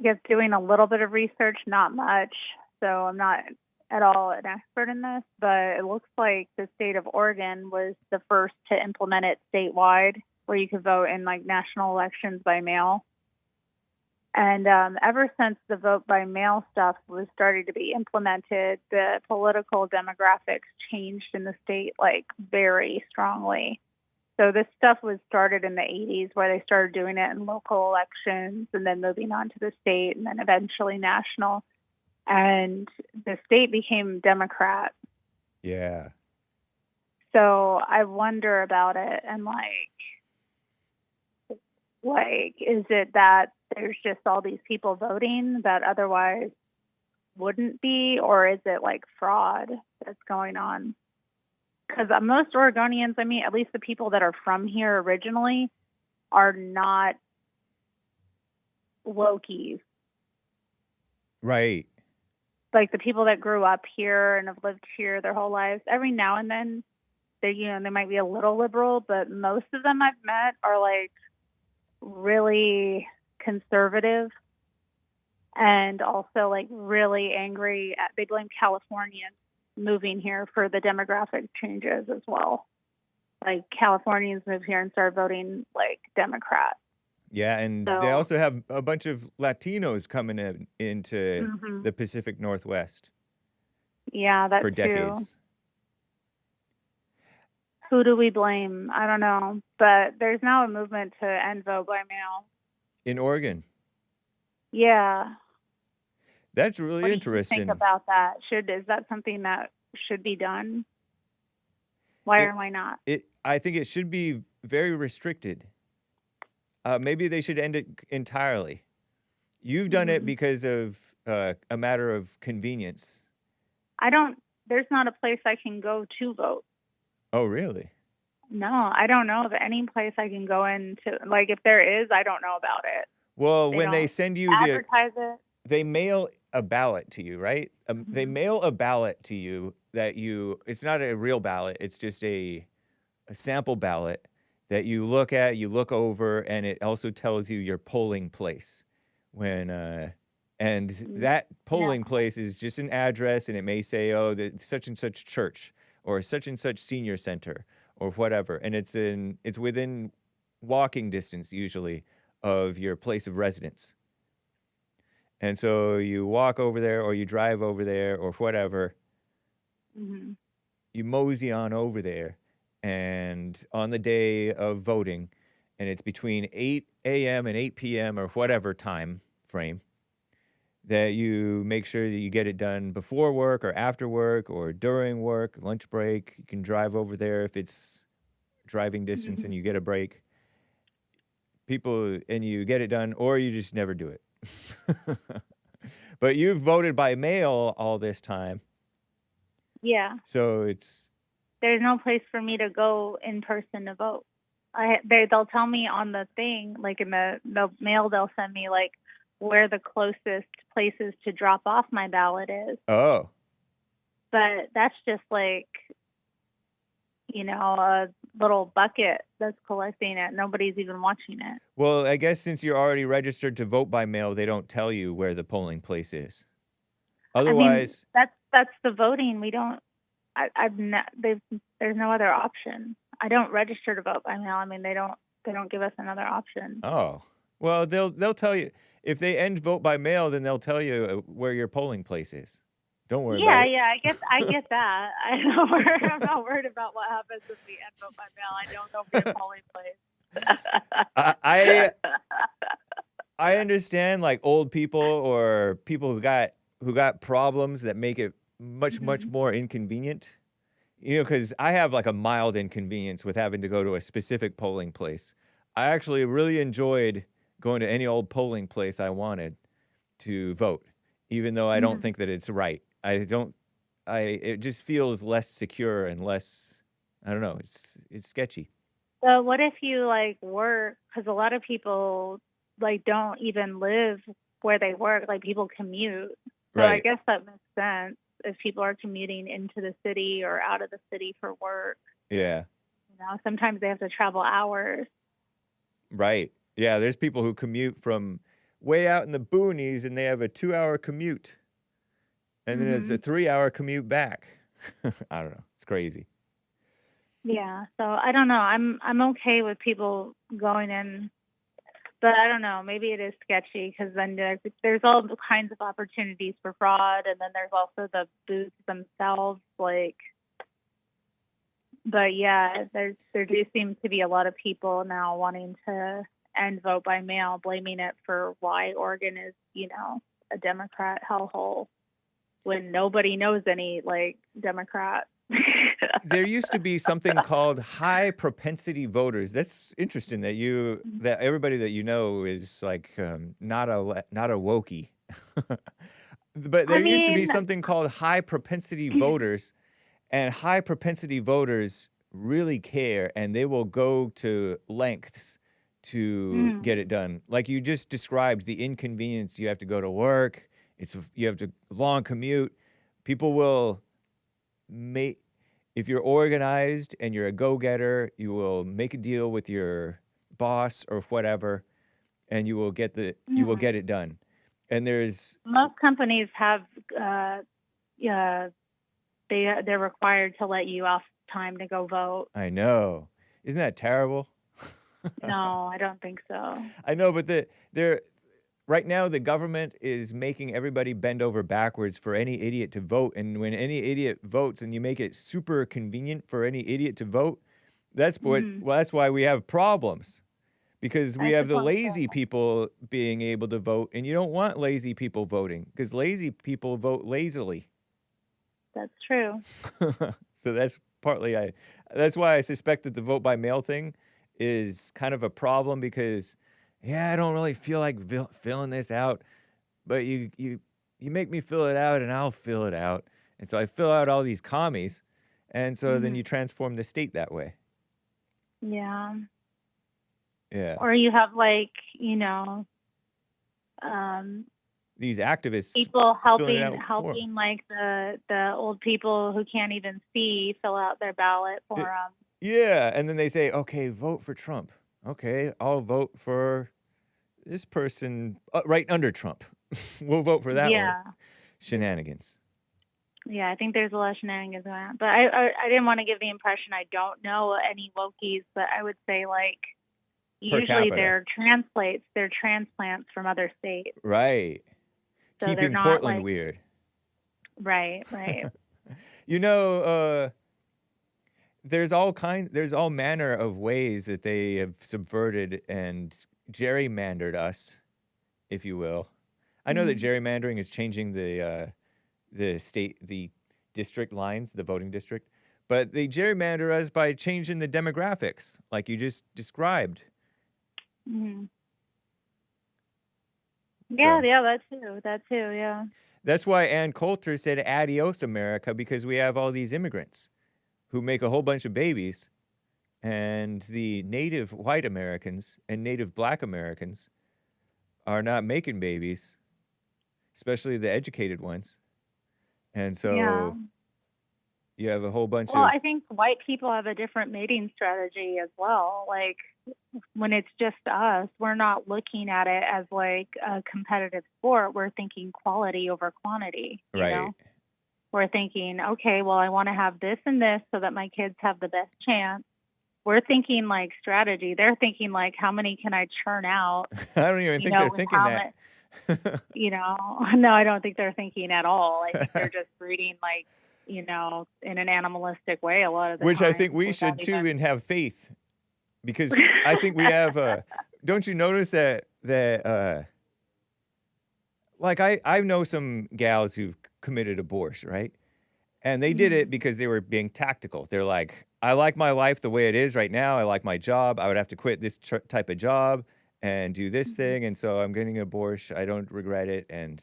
guess, doing a little bit of research, not much, so I'm not at all an expert in this, but it looks like the state of Oregon was the first to implement it statewide, where you could vote in like national elections by mail. And ever since the vote by mail stuff was starting to be implemented, the political demographics changed in the state like very strongly. So this stuff was started in the 80s, where they started doing it in local elections and then moving on to the state and then eventually national. And the state became Democrat. Yeah. So I wonder about it, and like, is it that there's just all these people voting that otherwise wouldn't be, or is it like fraud that's going on? Because most Oregonians, I mean, at least the people that are from here originally, are not wokies. Right. Like the people that grew up here and have lived here their whole lives, every now and then they might be a little liberal, but most of them I've met are like really conservative and also like really angry they blame Californians moving here for the demographic changes as well. Like Californians moved here and started voting like Democrat. Yeah, and they also have a bunch of Latinos coming into the Pacific Northwest. Yeah, that's for decades. true. Who do we blame? I don't know. But there's now a movement to end vote by mail. In Oregon. Yeah. That's really What do interesting. you think about that? Is that something that should be done? Why or why not? I think it should be very restricted. Maybe they should end it entirely. You've done it because of a matter of convenience. There's not a place I can go to vote. Oh, really? No, I don't know of any place I can go into. Like, if there is, I don't know about it. Well, when they send you advertise it. They mail a ballot to you, right? They mail a ballot to you it's not a real ballot. It's just a sample ballot that you look at, you look over, and it also tells you your polling place. And that polling place is just an address, and it may say, oh, the such and such church or such and such senior center or whatever. And it's within walking distance usually of your place of residence. And so you walk over there or you drive over there or whatever. You mosey on over there, and on the day of voting, and it's between 8 a.m. and 8 p.m. or whatever time frame, that you make sure that you get it done before work or after work or during work, lunch break. You can drive over there if it's driving distance and you get a break. And you get it done, or you just never do it. But you've voted by mail all this time. Yeah. So there's no place for me to go in person to vote. They'll tell me on the thing, like in the mail, they'll send me like where the closest places to drop off my ballot is. Oh. But that's just like, a little bucket that's collecting it. Nobody's even watching it. Well, I guess since you're already registered to vote by mail, they don't tell you where the polling place is. Otherwise, that's the voting. We don't. There's no other option. I don't register to vote by mail. I mean, they don't give us another option. Oh, well, they'll tell you if they end vote by mail, then they'll tell you where your polling place is. Don't worry about it. Yeah, I get that. I'm not worried about what happens if we end vote by mail. I don't know if we have polling place. I understand, like old people or people who got problems that make it much more inconvenient. Because I have like a mild inconvenience with having to go to a specific polling place. I actually really enjoyed going to any old polling place I wanted to vote, even though I don't think that it's right. It just feels less secure and less, I don't know, it's sketchy. So what if you like work, because a lot of people like don't even live where they work, like people commute. So Right. I guess that makes sense if people are commuting into the city or out of the city for work. Yeah. Sometimes they have to travel hours. Right. Yeah, there's people who commute from way out in the boonies and they have a 2-hour commute. And then it's a 3-hour commute back. I don't know. It's crazy. Yeah. So I don't know. I'm okay with people going in, but I don't know. Maybe it is sketchy because then there's all kinds of opportunities for fraud, and then there's also the booths themselves. Like, but yeah, there do seem to be a lot of people now wanting to end vote by mail, blaming it for why Oregon is, a Democrat hellhole when nobody knows any Democrats. There used to be something called high propensity voters. That's interesting that everybody that you know is not a wokey. But there used to be something called high propensity voters, and high propensity voters really care, and they will go to lengths to get it done. Like you just described, the inconvenience. You have to go to work. You have to long commute. People will make. If you're organized and you're a go-getter, you will make a deal with your boss or whatever, and you will get it done. And there's most companies have they're required to let you off time to go vote. I know. Isn't that terrible? No, I don't think so. I know, but right now the government is making everybody bend over backwards for any idiot to vote, and when any idiot votes and you make it super convenient for any idiot to vote, that's why we have problems. Because we have the lazy people being able to vote, and you don't want lazy people voting because lazy people vote lazily. That's true. So that's that's why I suspect that the vote by mail thing is kind of a problem because, I don't really feel like filling this out, but you make me fill it out and I'll fill it out. And so I fill out all these commies, and so then you transform the state that way. Yeah. Yeah. Or you have these activists people helping the old people who can't even see fill out their ballot for them. Yeah, and then they say, okay, vote for Trump. Okay, I'll vote for this person right under Trump. We'll vote for that one. Shenanigans. Yeah, I think there's a lot of shenanigans going on. But I didn't want to give the impression I don't know any Wokies, but I would say usually they're transplants from other states. Right. So keeping Portland weird. Right. There's all manner of ways that they have subverted and gerrymandered us, if you will. I know that gerrymandering is changing the district lines, the voting district, but they gerrymander us by changing the demographics, like you just described. Mm-hmm. Yeah, that too, yeah. That's why Ann Coulter said adios, America, because we have all these immigrants who make a whole bunch of babies, and the native white Americans and native black Americans are not making babies, especially the educated ones. And so you have a whole bunch of... Well, I think white people have a different mating strategy as well. When it's just us, we're not looking at it as a competitive sport. We're thinking quality over quantity. You know? We're thinking, okay, well, I want to have this and this so that my kids have the best chance. We're thinking strategy. They're thinking how many can I churn out? I don't even think they're thinking that. No, I don't think they're thinking at all. I think they're just breeding in an animalistic way a lot of the time. Which I think we should too, and have faith. Because I think we have, don't you notice that I know some gals who've committed abortion, right? And they did it because they were being tactical. They're like, I like my life the way it is right now. I like my job. I would have to quit this type of job and do this thing. And so I'm getting an abortion. I don't regret it. And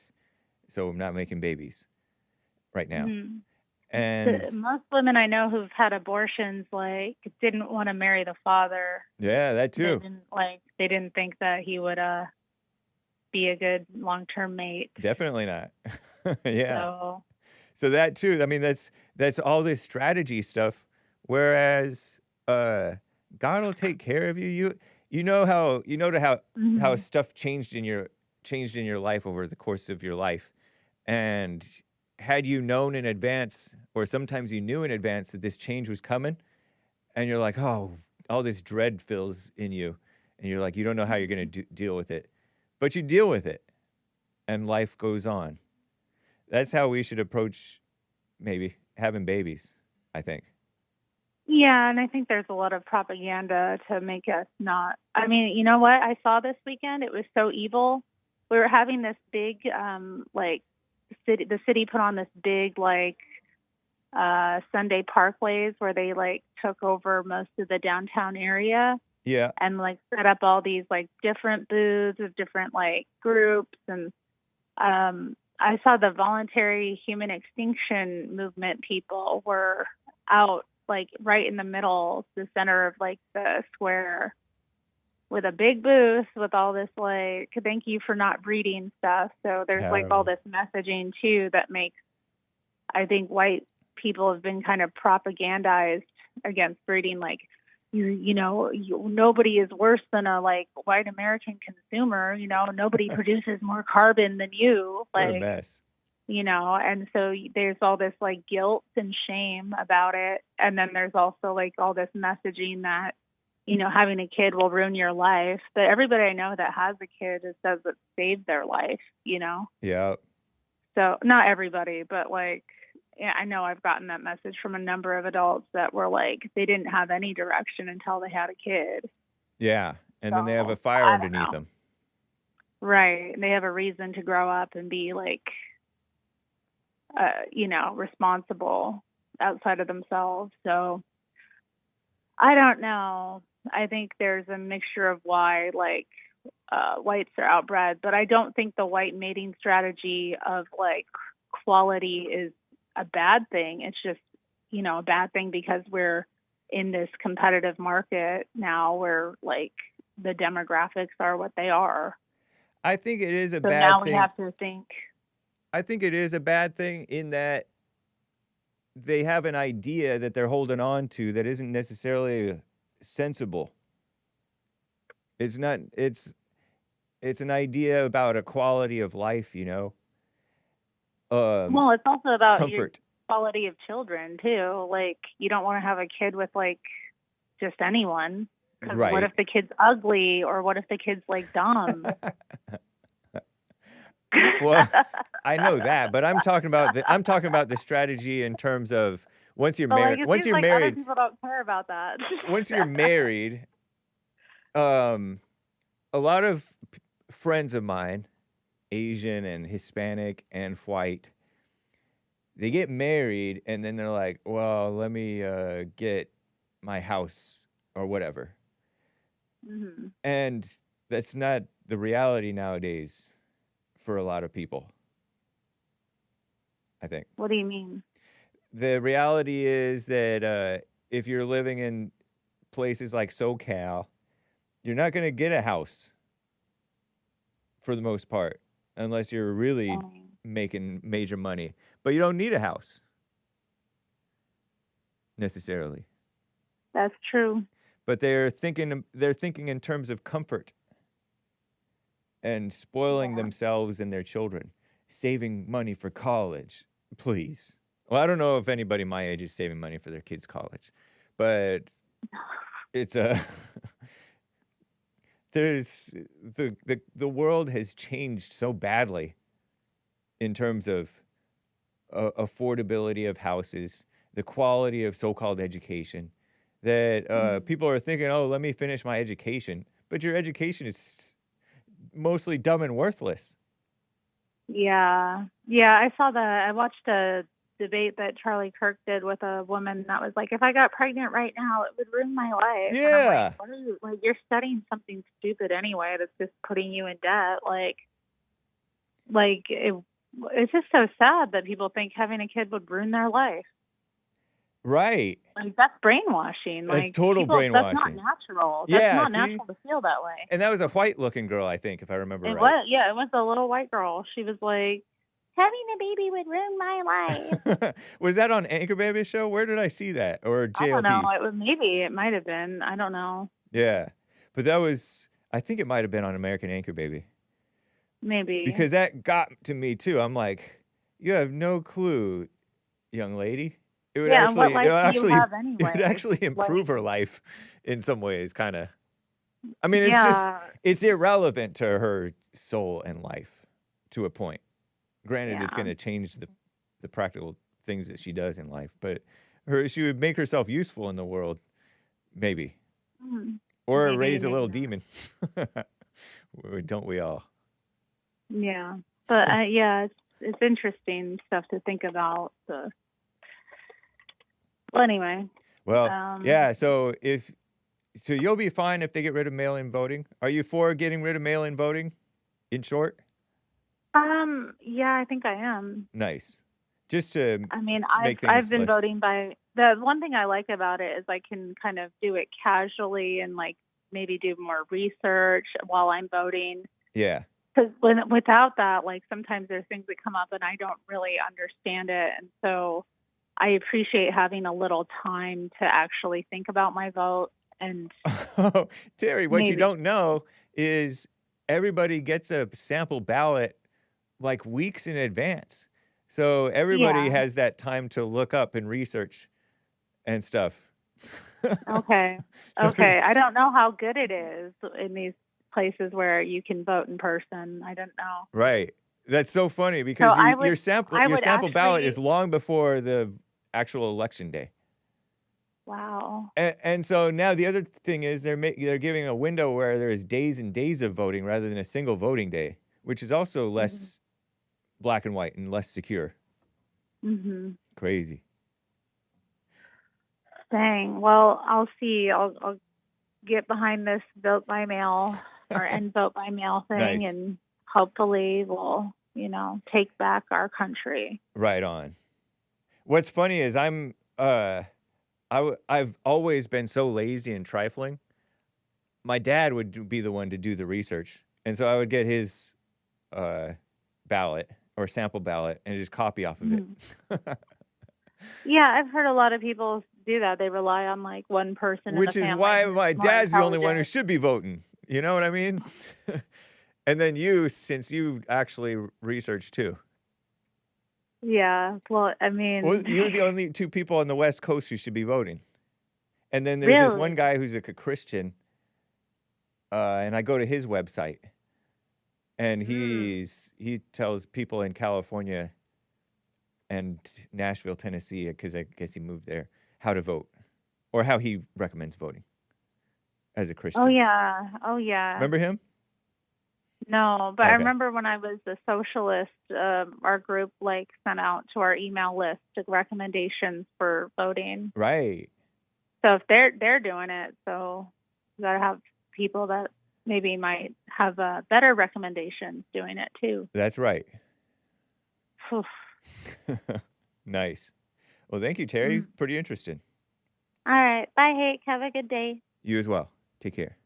so I'm not making babies right now. And most women I know who've had abortions didn't want to marry the father. Yeah, that too. They didn't think that he would be a good long-term mate. Definitely not. Yeah. So that too. I mean, that's all this strategy stuff. Whereas God will take care of you. You know how stuff changed in your life over the course of your life, and had you known in advance, or sometimes you knew in advance that this change was coming, and you're like, oh, all this dread fills in you, and you're like, you don't know how you're going to deal with it. But you deal with it, and life goes on. That's how we should approach maybe having babies, I think. Yeah, and I think there's a lot of propaganda to make us not. I mean, you know what? I saw this weekend. It was so evil. We were having this big, the city put on this big, Sunday parkways where they, took over most of the downtown area. Yeah. And, set up all these, different booths of different, groups. And I saw the voluntary human extinction movement people were out, right in the middle, the center of the square, with a big booth with all this thank you for not breeding stuff. So there's all this messaging too that makes, I think, white people have been kind of propagandized against breeding. Nobody is worse than a white American consumer. Nobody produces more carbon than you. What a mess. And so there's all this guilt and shame about it. And then there's also all this messaging that, having a kid will ruin your life. But everybody I know that has a kid says it saved their life, Yeah. So not everybody, but yeah, I know I've gotten that message from a number of adults that were they didn't have any direction until they had a kid. Yeah. And then they have a fire underneath them. Right. And they have a reason to grow up and be responsible outside of themselves. So I don't know. I think there's a mixture of why whites are outbred, but I don't think the white mating strategy of quality is a bad thing. It's just, a bad thing because we're in this competitive market now where the demographics are what they are. I think it is a so bad now thing. We have to think. I think it is a bad thing in that they have an idea that they're holding on to that isn't necessarily sensible. It's not, it's an idea about a quality of life, Well, it's also about your comfort. quality of children too. You don't want to have a kid with just anyone. 'Cause Right. What if the kid's ugly, or what if the kid's dumb? Well, I know that, but I'm talking about the strategy in terms of once you're married. Once you're other married, people don't care about that. once you're married, a lot of friends of mine, Asian and Hispanic and white, they get married and then they're like, well, let me get my house or whatever. Mm-hmm. And that's not the reality nowadays for a lot of people, I think. What do you mean? The reality is that if you're living in places like SoCal, you're not going to get a house for the most part, unless you're really making major money. But you don't need a house necessarily. That's true. But they're thinking in terms of comfort and spoiling themselves and their children, saving money for college, please. Well, I don't know if anybody my age is saving money for their kids' college, but it's there's the world has changed so badly in terms of affordability of houses, the quality of so-called education, that people are thinking, oh, let me finish my education, but your education is mostly dumb and worthless. Yeah. I saw I watched a debate that Charlie Kirk did with a woman that was if I got pregnant right now, it would ruin my life. Yeah. And I'm what are you, you're studying something stupid anyway that's just putting you in debt. It's just so sad that people think having a kid would ruin their life. Right. That's brainwashing. That's total brainwashing. That's not natural. That's not natural to feel that way. And that was a white-looking girl, I think, if I remember right. It was a little white girl. She was like, having a baby would ruin my life. Was that on Anchor Baby's show? Where did I see that? Or JLP? I don't know. It might have been. I don't know. Yeah. But I think it might have been on American Anchor Baby. Maybe. Because that got to me, too. I'm like, You have no clue, young lady. It would Yeah, and what actually, it would life do you actually, have it would anyway? actually improve her life in some ways, kind of. I mean, Yeah, it's irrelevant to her soul and life to a point. Granted, it's yeah. going to change the practical things that she does in life, but she would make herself useful in the world, maybe. Or Maybe, raise a maybe little not. demon. Don't we all? Yeah, but yeah, it's interesting stuff to think about. So. Well, anyway. Well, yeah. So you'll be fine if they get rid of mail-in voting. Are you for getting rid of mail-in voting? In short. Yeah, I think I am. Nice. Just to I mean, make things I've been less... voting by the one thing I like about it is I can kind of do it casually and like maybe do more research while I'm voting. Yeah. Because without that, like sometimes there's things that come up and I don't really understand it, and so I appreciate having a little time to actually think about my vote. And Terry, what you don't know is everybody gets a sample ballot like weeks in advance. So everybody has that time to look up and research and stuff. Okay. Okay. I don't know how good it is in these places where you can vote in person. I don't know. Right. That's so funny because your sample ballot is long before the actual election day. Wow. And so now the other thing is they're giving a window where there is days and days of voting rather than a single voting day, which is also less black and white and less secure. Crazy. Dang. Well, I'll see. I'll get behind this vote by mail and vote by mail thing, and hopefully we'll, take back our country. Right on. What's funny is I've always been so lazy and trifling. My dad would be the one to do the research, and so I would get his ballot or sample ballot and just copy off of it. Yeah, I've heard a lot of people do that. They rely on like one person. Which in the is family why who's my more dad's the only one who intelligent. should be voting. You know what I mean? And then you, since you actually researched too. Yeah, well, I mean... Well, you're the only two people on the West Coast who should be voting. And then there's this one guy who's a Christian, and I go to his website, and he tells people in California and Nashville, Tennessee, because I guess he moved there, how to vote, or how he recommends voting as a Christian. Oh, yeah. Oh, yeah. Remember him? No, but Okay. I remember when I was a socialist, our group sent out to our email list recommendations for voting. Right. So if they're doing it, so you got to have people that maybe might have better recommendations doing it too. That's right. Oof. Nice. Well, thank you, Terry. Pretty interesting. All right. Bye, Hank. Have a good day. You as well. Take care.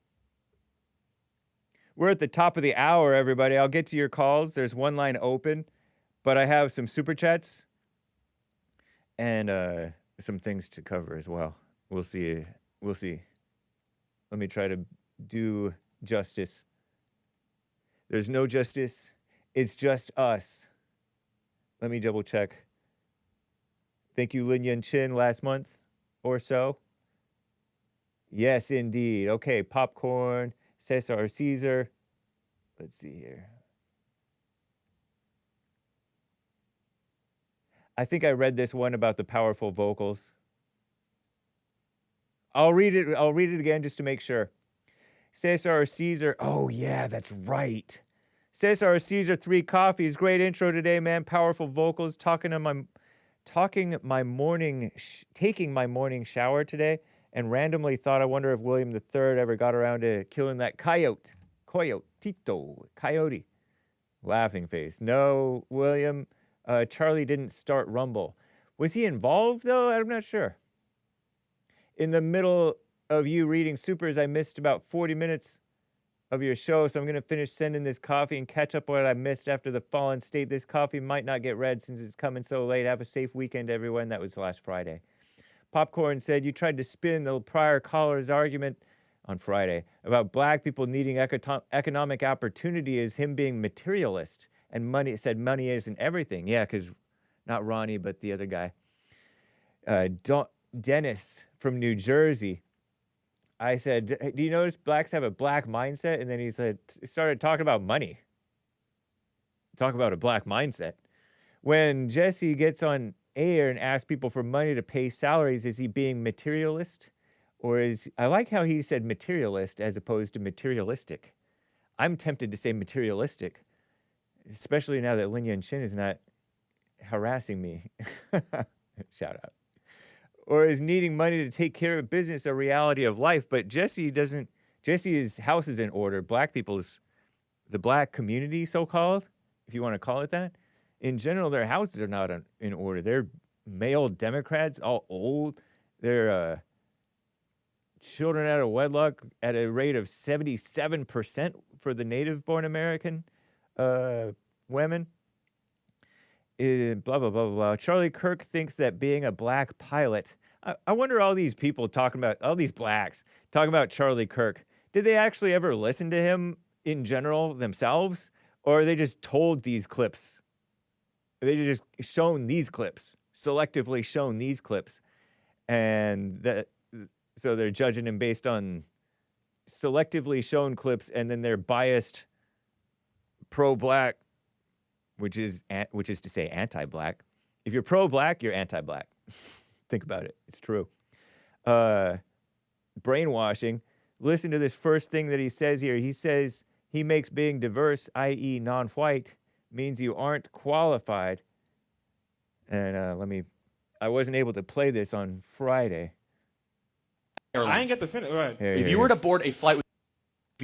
We're at the top of the hour, everybody. I'll get to your calls. There's one line open, but I have some super chats and some things to cover as well. We'll see. We'll see. Let me try to do justice. There's no justice. It's just us. Let me double check. Thank you, Lin Yun Chin, last month or so. Yes, indeed. Okay, popcorn. Cesar Caesar. Let's see here. I think I read this one about the powerful vocals. I'll read it again just to make sure. Cesar Caesar. Oh yeah, that's right. Cesar Caesar 3 coffees. Great intro today, man. Powerful vocals. Taking my morning shower today. And randomly thought, I wonder if William III ever got around to killing that coyote. Laughing face. No, William. Charlie didn't start Rumble. Was he involved, though? I'm not sure. In the middle of you reading supers, I missed about 40 minutes of your show, so I'm going to finish sending this coffee and catch up what I missed after the fallen state. This coffee might not get read since it's coming so late. Have a safe weekend, everyone. That was last Friday. Popcorn said you tried to spin the prior caller's argument on Friday about black people needing economic opportunity as him being materialist and money isn't everything. Yeah, because not Ronnie, but the other guy, Dennis from New Jersey. I said, do you notice blacks have a black mindset? And then he started talking about money. Talk about a black mindset. When Jesse gets on air and asks people for money to pay salaries, is he being materialist? Or I like how he said materialist as opposed to materialistic. I'm tempted to say materialistic, especially now that Lin Yan Chin is not harassing me. Shout out. Or is needing money to take care of business a reality of life? But Jesse's house is in order. The black community, so-called, if you want to call it that, in general, their houses are not in order. They're male Democrats, all old. They're children out of wedlock at a rate of 77% for the native-born American women. Blah, blah, blah, blah, blah. Charlie Kirk thinks that being a black pilot... I wonder all these people all these blacks talking about Charlie Kirk, did they actually ever listen to him in general themselves? Or are they just told these clips? They just shown these clips, selectively shown these clips. And so they're judging him based on selectively shown clips, and then they're biased pro-black, which is to say anti-black. If you're pro-black, you're anti-black. Think about it. It's true. Brainwashing. Listen to this first thing that he says here. He says he makes being diverse, i.e. non-white, means you aren't qualified. And I wasn't able to play this on Friday. I ain't get the finish. Right. If you were to board a flight with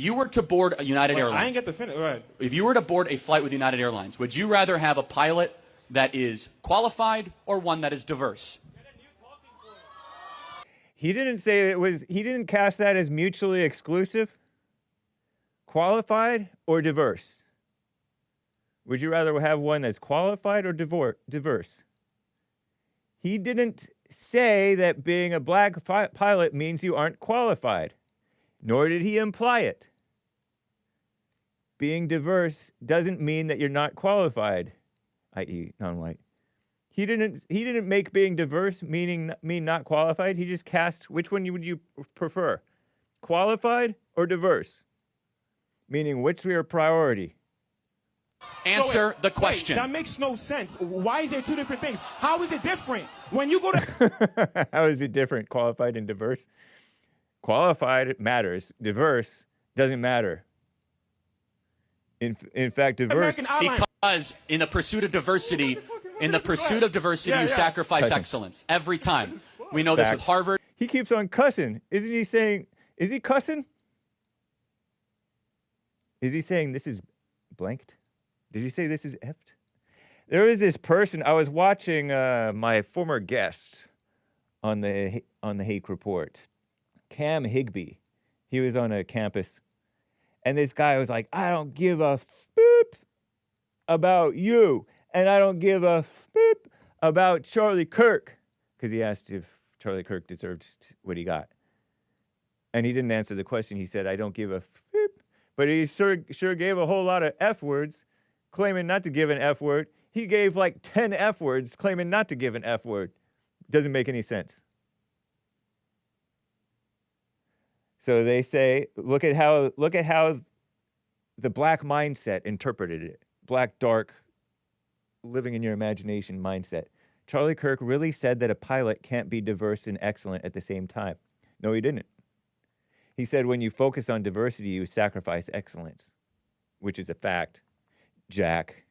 United Airlines. I ain't get the finish. Right. If you were to board a flight with United Airlines, would you rather have a pilot that is qualified or one that is diverse? He didn't say he didn't cast that as mutually exclusive. Qualified or diverse? Would you rather have one that's qualified or diverse? He didn't say that being a black pilot means you aren't qualified, nor did he imply it. Being diverse doesn't mean that you're not qualified, i.e. non-white. He didn't make being diverse mean not qualified. He just cast which one would you prefer, qualified or diverse? Meaning which are your priority? Answer the question. That makes no sense. Why is there two different things? How is it different? When you go to... How is it different, qualified and diverse? Qualified matters. Diverse doesn't matter. In fact, diverse... Because in the pursuit of diversity, you sacrifice excellence. Every time. We know this with Harvard. He keeps on cussing. Isn't he saying... Is he cussing? Is he saying this is blanked? Did he say this is effed? There was this person, I was watching my former guest on the Hake Report, Cam Higbee. He was on a campus, and this guy was like, I don't give a boop about you, and I don't give a boop about Charlie Kirk, because he asked if Charlie Kirk deserved what he got. And he didn't answer the question. He said, I don't give a boop. But he sure gave a whole lot of F words, claiming not to give an F word. He gave like 10 F words, claiming not to give an F word. Doesn't make any sense. So they say, look at how the black mindset interpreted it. Black, dark, living in your imagination mindset. Charlie Kirk really said that a pilot can't be diverse and excellent at the same time. No, he didn't. He said when you focus on diversity, you sacrifice excellence, which is a fact. Jack.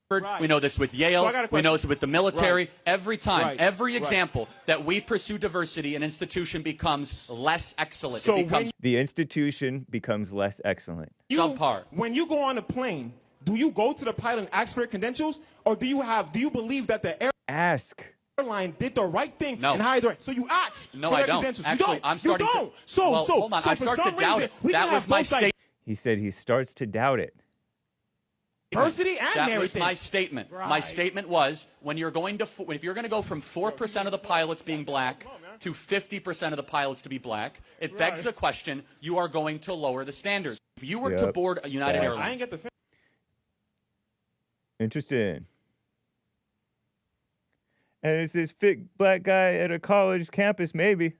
Right. We know this with Yale. We know this with the military. Right. Every time, every example that we pursue diversity, an institution becomes less excellent. So the institution becomes less excellent. Subpar. When you go on a plane, do you go to the pilot and ask for your credentials, or do you believe that the airline did the right thing and hired the right? So you ask. No, for I their don't. credentials. Actually, I'm starting to. Hold on. I start to doubt it. That was my statement. He said he starts to doubt it. Diversity and that was my statement. Right. My statement was if you're going to go from 4% of the pilots being black to 50% of the pilots to be black, it begs the question: you are going to lower the standards. If you were to board a United Airlines, interesting. And it's this fit black guy at a college campus, maybe,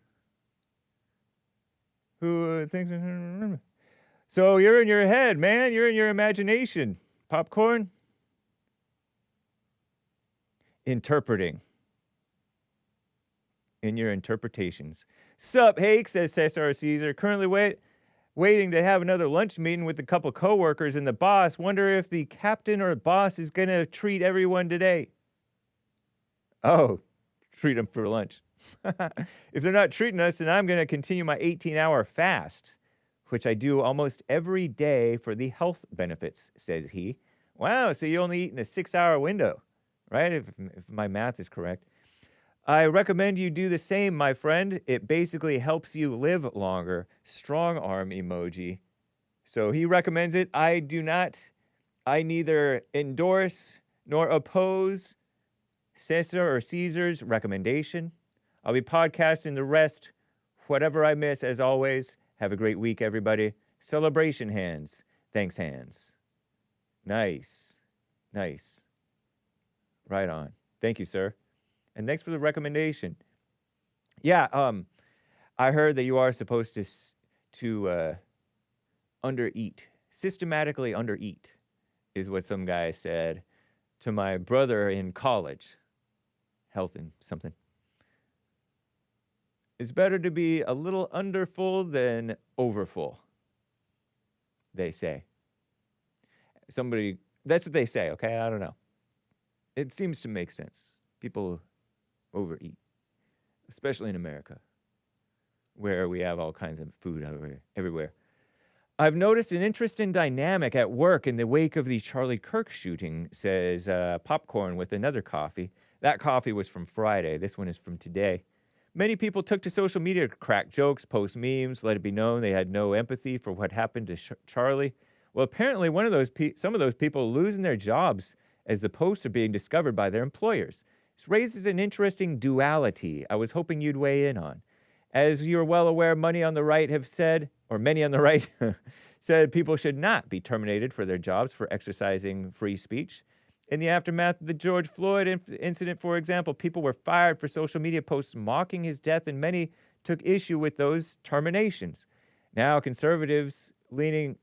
who thinks. So you're in your head, man. You're in your imagination. Popcorn. Interpreting. In your interpretations. Sup, Hake, says Cesar Caesar. Currently waiting to have another lunch meeting with a couple coworkers and the boss. Wonder if the captain or boss is going to treat everyone today. Oh, treat them for lunch. If they're not treating us, then I'm going to continue my 18-hour fast, which I do almost every day for the health benefits, says he. Wow, so you only eat in a 6-hour window, right? If my math is correct. I recommend you do the same, my friend. It basically helps you live longer. Strong arm emoji. So he recommends it. I neither endorse nor oppose Cesar or Caesar's recommendation. I'll be podcasting the rest, whatever I miss, as always. Have a great week, everybody. Celebration hands. Thanks, hands. Nice. Nice. Right on. Thank you, sir. And thanks for the recommendation. Yeah, I heard that you are supposed to undereat. Systematically undereat is what some guy said to my brother in college. Health and something. It's better to be a little underfull than overfull, they say. That's what they say, okay? I don't know. It seems to make sense. People overeat, especially in America, where we have all kinds of food everywhere. I've noticed an interesting dynamic at work in the wake of the Charlie Kirk shooting, says Popcorn with another coffee. That coffee was from Friday. This one is from today. Many people took to social media to crack jokes, post memes, let it be known they had no empathy for what happened to Charlie. Well, apparently some of those people are losing their jobs as the posts are being discovered by their employers. This raises an interesting duality I was hoping you'd weigh in on. As you're well aware, many on the right have said, or many on the right said people should not be terminated for their jobs for exercising free speech. In the aftermath of the George Floyd incident, for example, people were fired for social media posts mocking his death, and many took issue with those terminations. Now, conservative-leaning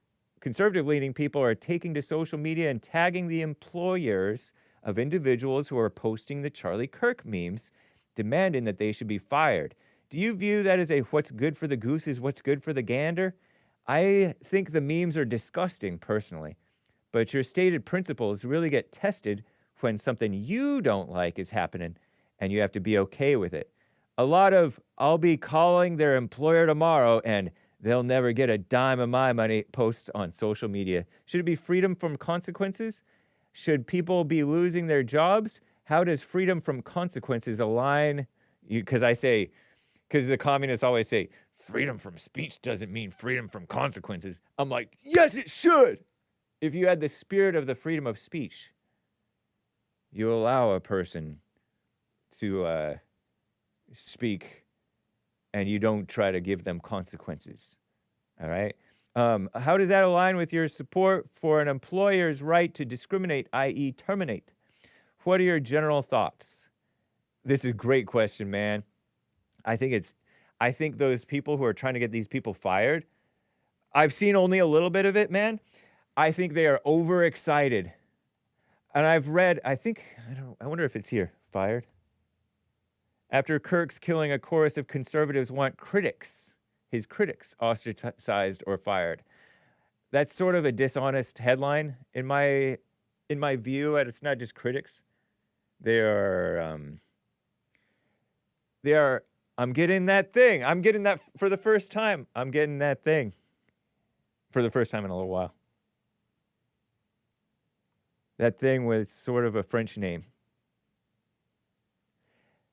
people are taking to social media and tagging the employers of individuals who are posting the Charlie Kirk memes, demanding that they should be fired. Do you view that as a what's good for the goose is what's good for the gander? I think the memes are disgusting, personally. But your stated principles really get tested when something you don't like is happening, and you have to be okay with it. A lot of, I'll be calling their employer tomorrow, and they'll never get a dime of my money posts on social media. Should it be freedom from consequences? Should people be losing their jobs? How does freedom from consequences align? Because the communists always say, freedom from speech doesn't mean freedom from consequences. I'm like, yes, it should. If you had the spirit of the freedom of speech, you allow a person to speak and you don't try to give them consequences. All right? How does that align with your support for an employer's right to discriminate, i.e. terminate? What are your general thoughts? This is a great question, man. I think those people who are trying to get these people fired, I've seen only a little bit of it, man. I think they are overexcited. And I've read, I wonder if it's here, fired. After Kirk's killing, a chorus of conservatives want his critics, ostracized or fired. That's sort of a dishonest headline in my view, and it's not just critics. They are, I'm getting that thing. I'm getting that for the first time. I'm getting that thing for the first time in a little while. That thing with sort of a French name.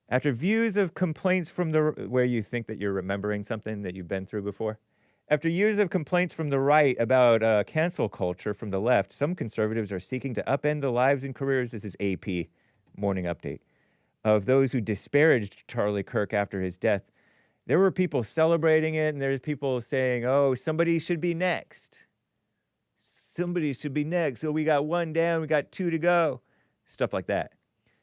After views of complaints from where you think that you're remembering something that you've been through before. After years of complaints from the right about cancel culture from the left, some conservatives are seeking to upend the lives and careers, this is AP Morning Update, of those who disparaged Charlie Kirk after his death. There were people celebrating it, and there's people saying, oh, somebody should be next. Somebody should be next. So we got one down, we got two to go. Stuff like that.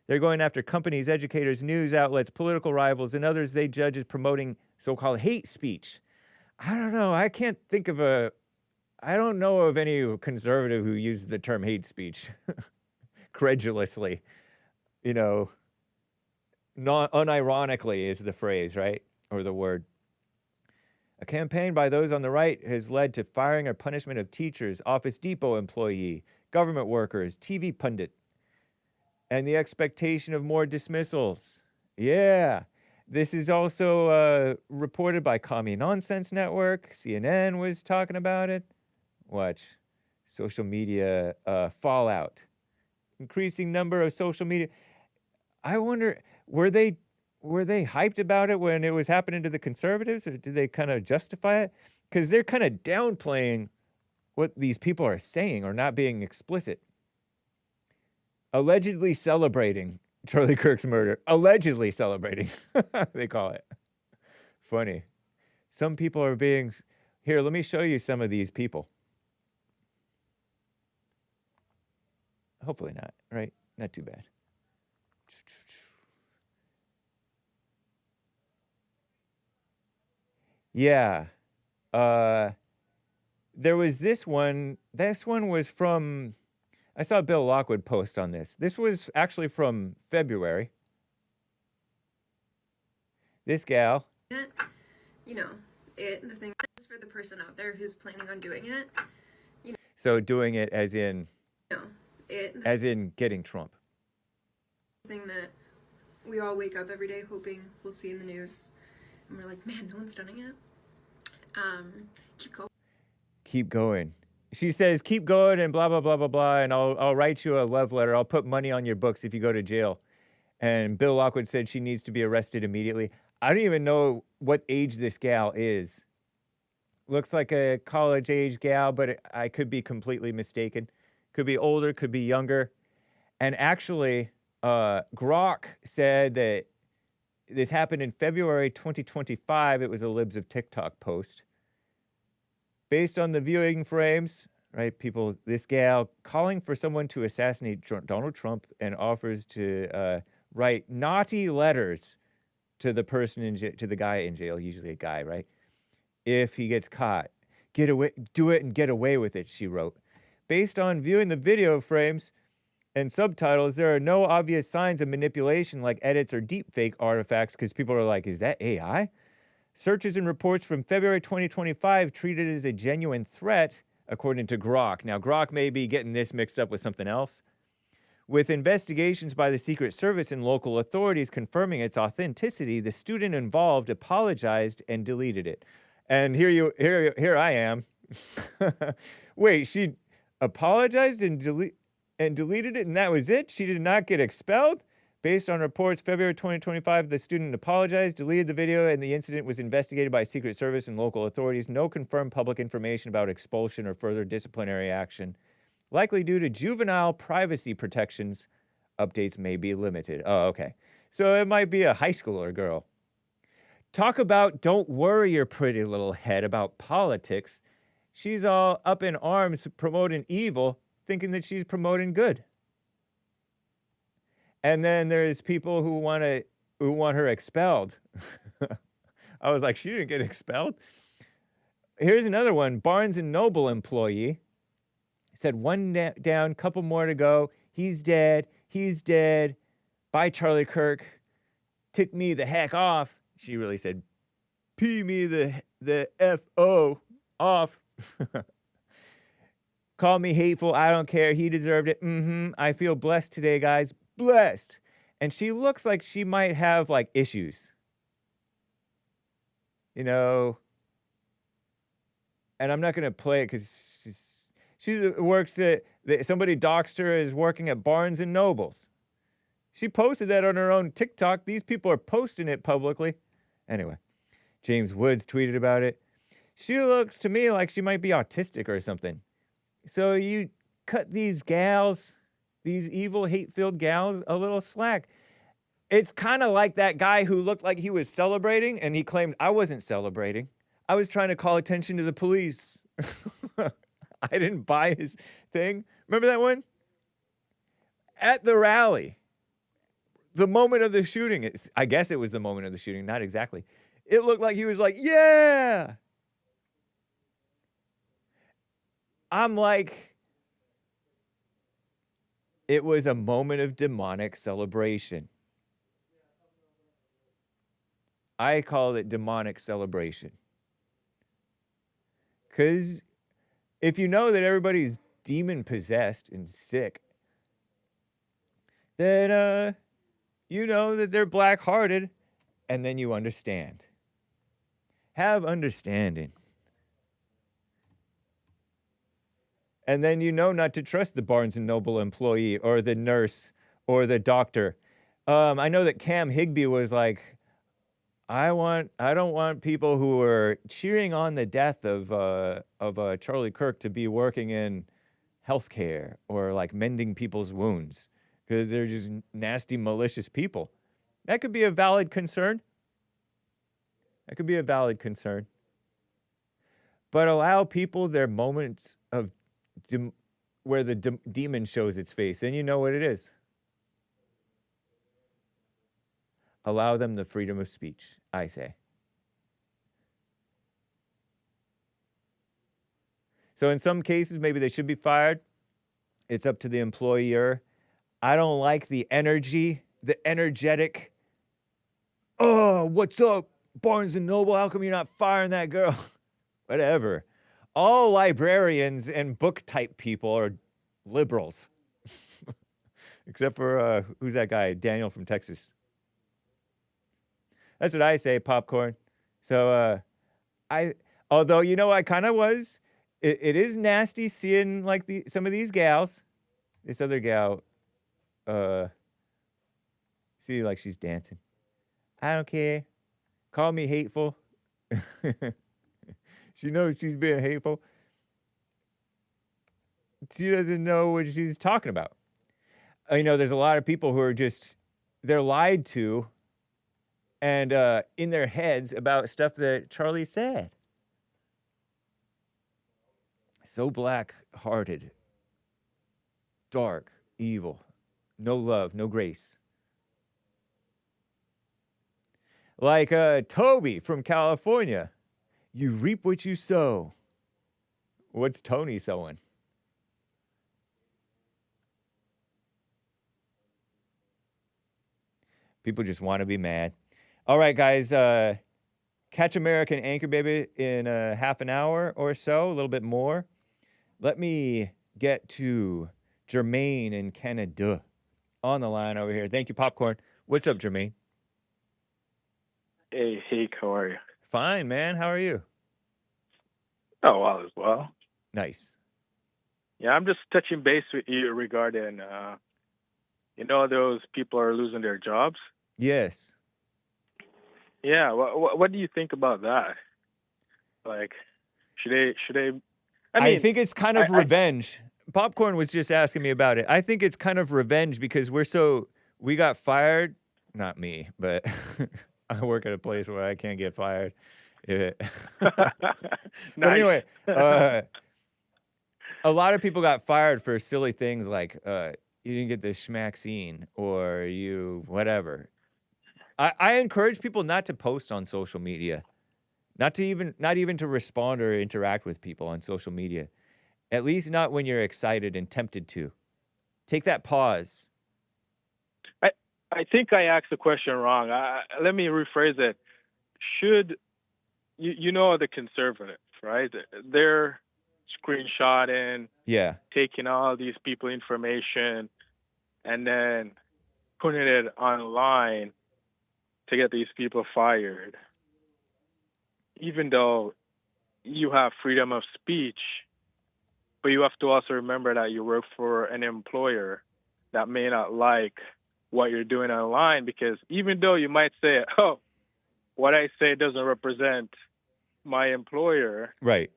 They're going after companies, educators, news outlets, political rivals, and others they judge as promoting so-called hate speech. I don't know. I can't think of I don't know of any conservative who uses the term hate speech credulously. You know, not unironically is the phrase, right? Or the word. A campaign by those on the right has led to firing or punishment of teachers, Office Depot employee, government workers, TV pundit, and the expectation of more dismissals. Yeah. This is also reported by Commie Nonsense Network. CNN was talking about it. Watch. Social media fallout. Increasing number of social media. I wonder, were they hyped about it when it was happening to the conservatives, or did they kind of justify it? Because they're kind of downplaying what these people are saying or not being explicit. Allegedly celebrating Charlie Kirk's murder. Allegedly celebrating, they call it. Funny. Some people are being... Here, let me show you some of these people. Hopefully not, right? Not too bad. Yeah. There was this one. This one was from... I saw Bill Lockwood post on this. This was actually from February. This gal. You know, the thing is for the person out there who's planning on doing it. You know, So doing it as in... No, as in getting Trump. thing that we all wake up every day hoping we'll see in the news. And we're like, man, no one's done it yet. Keep going. Keep going. She says, keep going and blah, blah, blah, blah, blah, and I'll write you a love letter. I'll put money on your books if you go to jail. And Bill Lockwood said she needs to be arrested immediately. I don't even know what age this gal is. Looks like a college-age gal, but I could be completely mistaken. Could be older, could be younger. And actually, Grok said that this happened in February 2025. It was a Libs of TikTok post. Based on the viewing frames, right, people, this gal calling for someone to assassinate Donald Trump and offers to write naughty letters to the person to the guy in jail, usually a guy, right? If he gets caught, get away, do it and get away with it, she wrote. Based on viewing the video frames and subtitles, there are no obvious signs of manipulation like edits or deepfake artifacts, because people are like, is that AI? Searches and reports from February 2025 treated it as a genuine threat, according to Grok. Now, Grok may be getting this mixed up with something else. With investigations by the Secret Service and local authorities confirming its authenticity, the student involved apologized and deleted it. And here I am. Wait, she apologized and deleted it, and that was it? She did not get expelled? Based on reports, February 2025, the student apologized, deleted the video, and the incident was investigated by Secret Service and local authorities. No confirmed public information about expulsion or further disciplinary action. Likely due to juvenile privacy protections, updates may be limited. Oh, okay. So it might be a high schooler girl. Talk about don't worry your pretty little head about politics. She's all up in arms promoting evil, thinking that she's promoting good. And then there's people who want her expelled. I was like, she didn't get expelled. Here's another one. Barnes & Noble employee said one down, couple more to go. He's dead. He's dead. Bye, Charlie Kirk. Tick me the heck off. She really said, pee me the F-O off. Call me hateful. I don't care. He deserved it. I feel blessed today, guys. Blessed. And she looks like she might have like issues. You know, and I'm not going to play it because she works at, somebody doxed her as working at Barnes & Nobles. She posted that on her own TikTok. These people are posting it publicly. Anyway, James Woods tweeted about it. She looks to me like she might be autistic or something. So you cut these gals, these evil, hate-filled gals, a little slack. It's kind of like that guy who looked like he was celebrating, and he claimed, I wasn't celebrating. I was trying to call attention to the police. I didn't buy his thing. Remember that one? At the rally. the moment of the shooting, I guess it was the moment of the shooting, not exactly. It looked like he was like, yeah. I'm like, it was a moment of demonic celebration. I call it demonic celebration. Because if you know that everybody's demon-possessed and sick, then you know that they're black-hearted, and then you understand. Have understanding. And then you know not to trust the Barnes & Noble employee or the nurse or the doctor. I know that Cam Higbee was like, I don't want people who are cheering on the death of Charlie Kirk to be working in healthcare or like mending people's wounds because they're just nasty, malicious people. That could be a valid concern. That could be a valid concern. But allow people their moments of where the demon shows its face, and you know what it is. Allow them the freedom of speech, I say. So in some cases, maybe they should be fired. It's up to the employer. I don't like the energy, the energetic, oh, what's up, Barnes & Noble? How come you're not firing that girl? Whatever. All librarians and book type people are liberals. Except for, who's that guy? Daniel from Texas. That's what I say, popcorn. So, although, you know, I kind of was. It is nasty seeing, like, some of these gals. This other gal, see, like, she's dancing. I don't care. Call me hateful. She knows she's being hateful. She doesn't know what she's talking about. You know, there's a lot of people who are just, they're lied to and in their heads about stuff that Charlie said. So black-hearted, dark, evil, no love, no grace. Like Toby from California. You reap what you sow. What's Tony sowing? People just want to be mad. All right, guys. Catch American Anchor Baby in half an hour or so, a little bit more. Let me get to Jermaine in Canada on the line over here. Thank you, Popcorn. What's up, Jermaine? Hey, how are you? Fine, man. How are you? Oh, all is well. Nice. Yeah, I'm just touching base with you regarding, you know, those people are losing their jobs. Yes. Yeah. What do you think about that? Like, should they? I think it's kind of revenge. Popcorn was just asking me about it. I think it's kind of revenge because we got fired. Not me, but I work at a place where I can't get fired. But anyway, a lot of people got fired for silly things like you didn't get the schmaxine or you whatever. I encourage people not to post on social media, not even to respond or interact with people on social media, at least not when you're excited and tempted to. Take that pause. I think I asked the question wrong. Let me rephrase it. Should you know the conservatives, right? They're screenshotting, taking all these people information, and then putting it online to get these people fired. Even though you have freedom of speech, but you have to also remember that you work for an employer that may not like what you're doing online, because even though you might say, oh, what I say doesn't represent my employer. Right.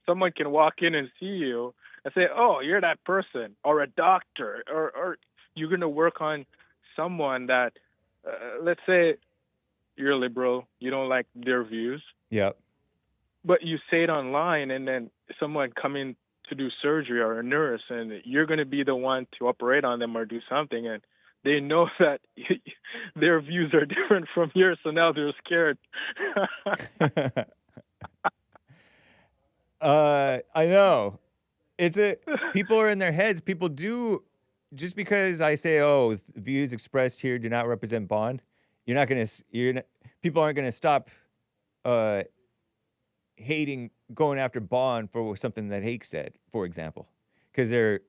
Someone can walk in and see you and say, oh, you're that person, or a doctor, or you're going to work on someone that, let's say you're liberal, you don't like their views. Yep. But you say it online, and then someone coming to do surgery or a nurse, and you're going to be the one to operate on them or do something, and they know that their views are different from yours, so now they're scared. I know. People are in their heads. People do, just because I say, oh, views expressed here do not represent Bond, people aren't gonna stop hating, going after Bond for something that Hake said, for example, because they're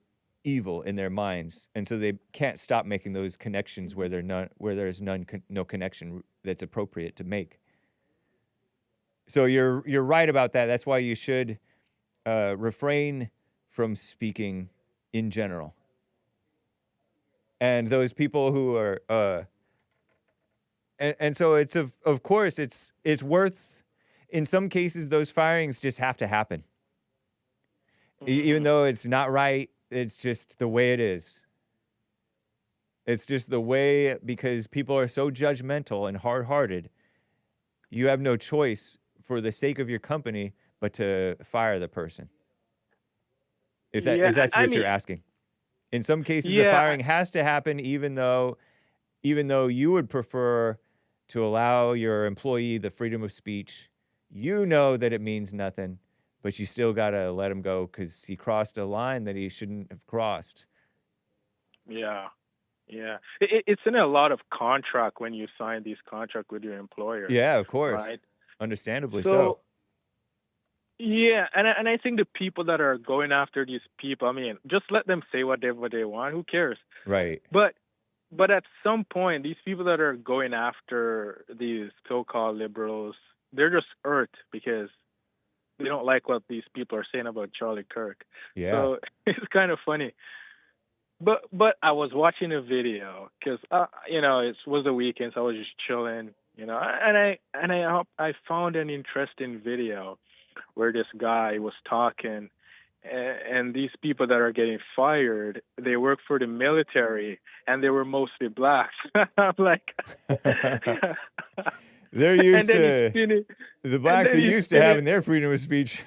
evil in their minds, and so they can't stop making those connections where there's no connection that's appropriate to make. So you're right about that. That's why you should refrain from speaking in general. And those people who are and so it's of course it's worth, in some cases those firings just have to happen. Even though it's not right, it's just the way it is. It's just the way, because people are so judgmental and hard-hearted. You have no choice, for the sake of your company, but to fire the person. If that's what you're asking. In some cases, the firing has to happen, even though you would prefer to allow your employee the freedom of speech. You know that it means nothing, but you still got to let him go because he crossed a line that he shouldn't have crossed. Yeah. It's in a lot of contract when you sign these contracts with your employer. Yeah, of course. Right? Understandably so. Yeah, and I think the people that are going after these people, I mean, just let them say whatever they want. Who cares? Right. But at some point, these people that are going after these so-called liberals, they're just hurt because they don't like what these people are saying about Charlie Kirk. Yeah. So it's kind of funny. But I was watching a video because it was the weekend, so I was just chilling, and I found an interesting video where this guy was talking, and these people that are getting fired, they work for the military, and they were mostly blacks. I'm like, they're used to the blacks are used to having their freedom of speech.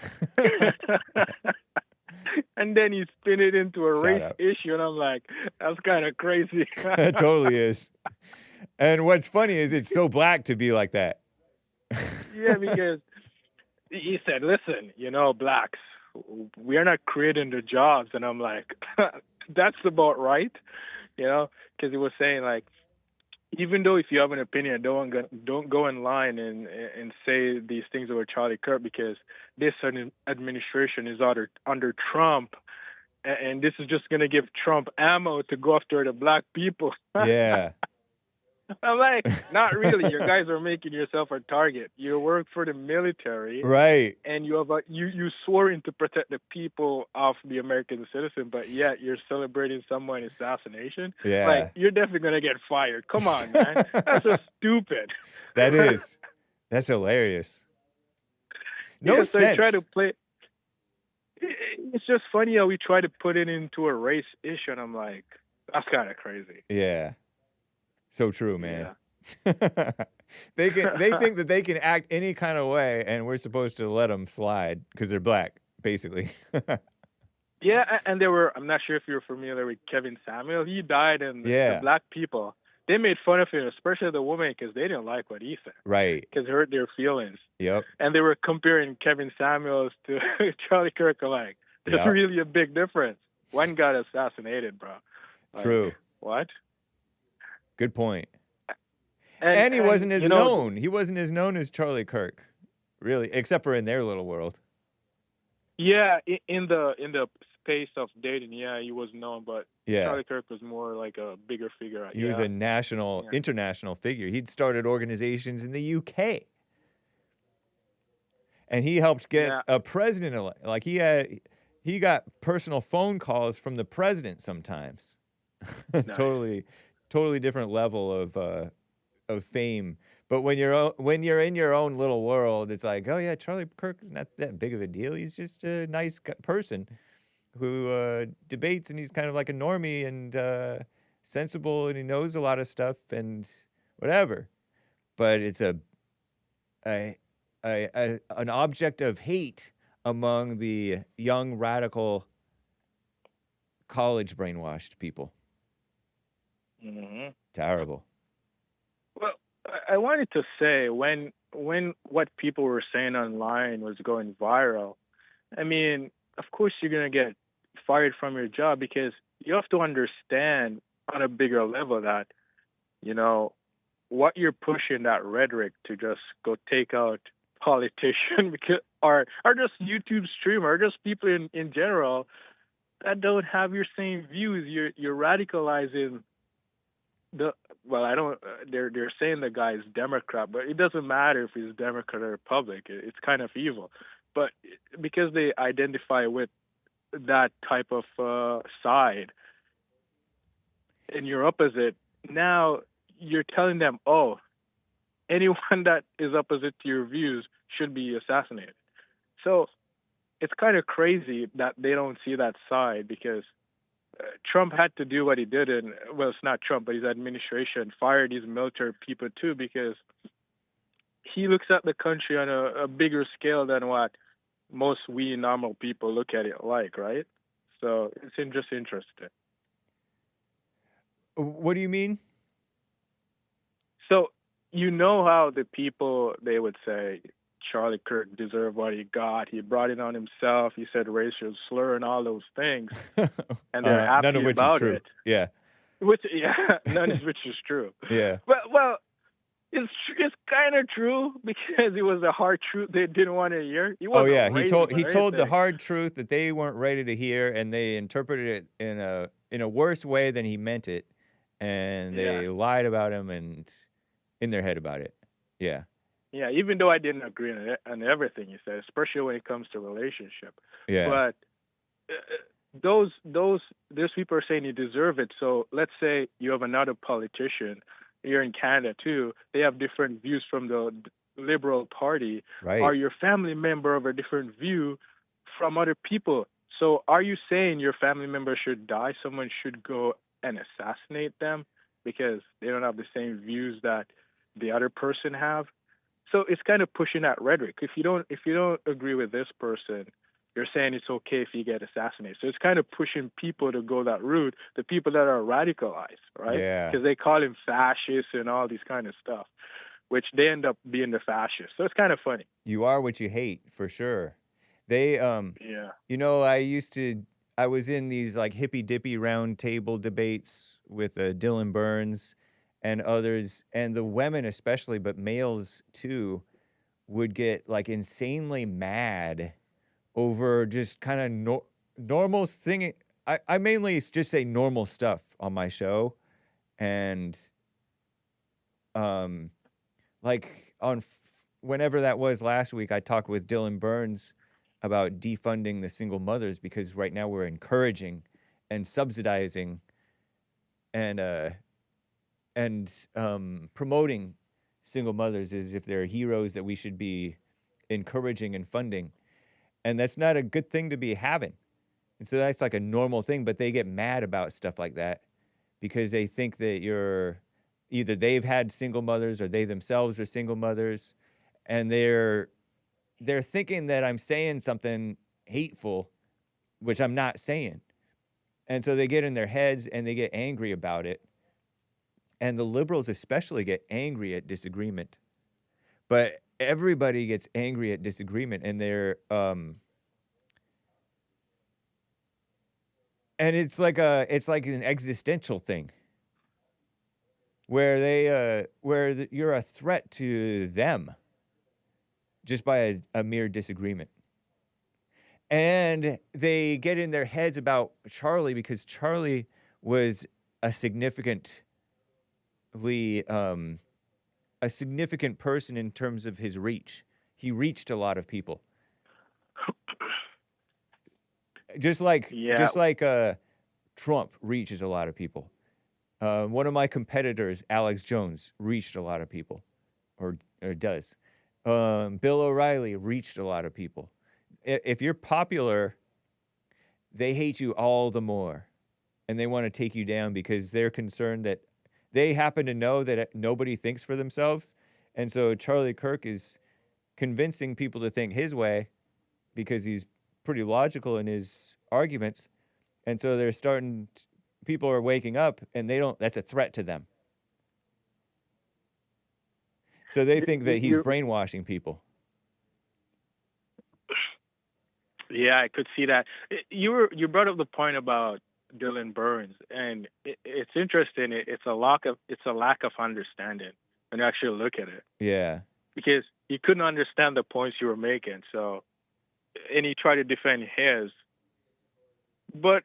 And then you spin it into a race issue, and I'm like, that's kind of crazy. It totally is. And what's funny is it's so black to be like that. Yeah, because he said, listen, blacks, we are not creating the jobs. And I'm like, that's about right, because he was saying, like, even though if you have an opinion, don't go in line and say these things about Charlie Kirk, because this administration is under Trump, and this is just going to give Trump ammo to go after the black people. Yeah. I'm like, not really. You guys are making yourself a target. You work for the military, right? And you have you swore in to protect the people of the American citizen, but yet you're celebrating someone's assassination. Yeah, like you're definitely gonna get fired. Come on, man. That's just stupid. That is. That's hilarious. No sense. So I try to play. It's just funny how we try to put it into a race issue, and I'm like, that's kind of crazy. Yeah. So true, man. Yeah. They think that they can act any kind of way, and we're supposed to let them slide because they're black, basically. Yeah, and I'm not sure if you're familiar with Kevin Samuel. He died, and the black people, they made fun of him, especially the woman, because they didn't like what he said. Right. Because it hurt their feelings. Yep. And they were comparing Kevin Samuels to Charlie Kirk. Like, there's really a big difference. One got assassinated, bro. Like, true. What? Good point. And he wasn't as known. He wasn't as known as Charlie Kirk, really, except for in their little world. Yeah, in the space of dating, he was known, but Charlie Kirk was more like a bigger figure. He was a international figure. He'd started organizations in the UK. And he helped get a president. Like he got personal phone calls from the president sometimes. Nice. Totally different level of fame. But when you're in your own little world, it's like, oh yeah, Charlie Kirk is not that big of a deal. He's just a nice person who debates, and he's kind of like a normie and sensible, and he knows a lot of stuff and whatever. But it's an object of hate among the young radical college brainwashed people. Mm-hmm. Terrible. Well, I wanted to say when what people were saying online was going viral, I mean, of course you're going to get fired from your job because you have to understand on a bigger level that, you know, what you're pushing that rhetoric to just go take out politicians because or just YouTube streamer or just people in general that don't have your same views. You're radicalizing I don't. They're saying the guy's Democrat, but it doesn't matter if he's Democrat or Republican. It's kind of evil, but because they identify with that type of side, and you're opposite, now you're telling them, oh, anyone that is opposite to your views should be assassinated. So it's kind of crazy that they don't see that side because Trump had to do what he did, and well, it's not Trump, but his administration fired these military people too because he looks at the country on a bigger scale than what most we normal people look at it like, right? So it's just interesting. What do you mean? So you know how the people, they would say Charlie Kirk deserved what he got. He brought it on himself. He said racial slur and all those things, and they're happy none of which about is true. it. Yeah. None of which is true. Yeah. Well, it's kind of true because it was a hard truth they didn't want to hear. He told the hard truth that they weren't ready to hear, and they interpreted it in a worse way than he meant it, and they lied about him and in their head about it. Yeah. Yeah, even though I didn't agree on everything you said, especially when it comes to relationship. Yeah. But those people are saying you deserve it. So let's say you have another politician here in Canada too. They have different views from the Liberal Party. Right. Are your family member of a different view from other people? So are you saying your family member should die? Someone should go and assassinate them because they don't have the same views that the other person have? So it's kind of pushing that rhetoric. If you don't agree with this person, you're saying it's okay if you get assassinated. So it's kind of pushing people to go that route, the people that are radicalized, right? Yeah. Because they call him fascist and all these kind of stuff, which they end up being the fascists. So it's kind of funny. You are what you hate, for sure. They, yeah. You know, I was in these like hippy dippy round table debates with Dylan Burns and others, and the women especially, but males too, would get like insanely mad over just kind of normal thing. I mainly just say normal stuff on my show, and like whenever that was last week, I talked with Dylan Burns about defunding the single mothers because right now we're encouraging and subsidizing and promoting single mothers as if they're heroes that we should be encouraging and funding. And that's not a good thing to be having. And so that's like a normal thing, but they get mad about stuff like that because they think that either they've had single mothers or they themselves are single mothers, and they're thinking that I'm saying something hateful, which I'm not saying. And so they get in their heads and they get angry about it. And the liberals especially get angry at disagreement. But everybody gets angry at disagreement, and they're and it's like an existential thing where you're a threat to them just by a mere disagreement. And they get in their heads about Charlie because Charlie was a significant person in terms of his reach. He reached a lot of people. Just like Trump reaches a lot of people. One of my competitors, Alex Jones, reached a lot of people, or does. Bill O'Reilly reached a lot of people. If you're popular, they hate you all the more, and they want to take you down because they're concerned that they happen to know that nobody thinks for themselves. And so Charlie Kirk is convincing people to think his way because he's pretty logical in his arguments. And so they're starting people are waking up and that's a threat to them. So they think that he's brainwashing people. Yeah, I could see that. You brought up the point about Dylan Burns, and it's interesting. It's a lack of understanding when you actually look at it. Yeah. Because he couldn't understand the points you were making, and he tried to defend his. But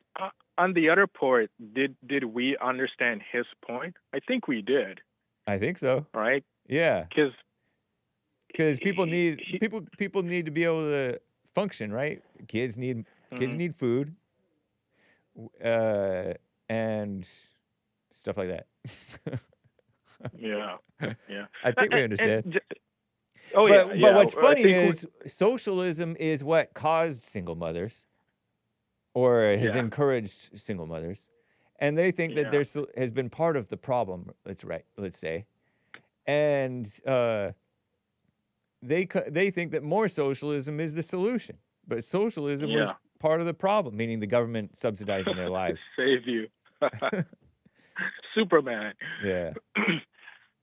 on the other part, did we understand his point? I think we did. I think so. Right? Yeah. Because people need to be able to function, right? Kids need food, and stuff like that. Yeah. I think we understand. But what's funny is socialism is what caused single mothers, or has encouraged single mothers, and they think that there has been part of the problem. Let's say, and they think that more socialism is the solution, but socialism was part of the problem, meaning the government subsidizing their lives. Save you, Superman. Yeah.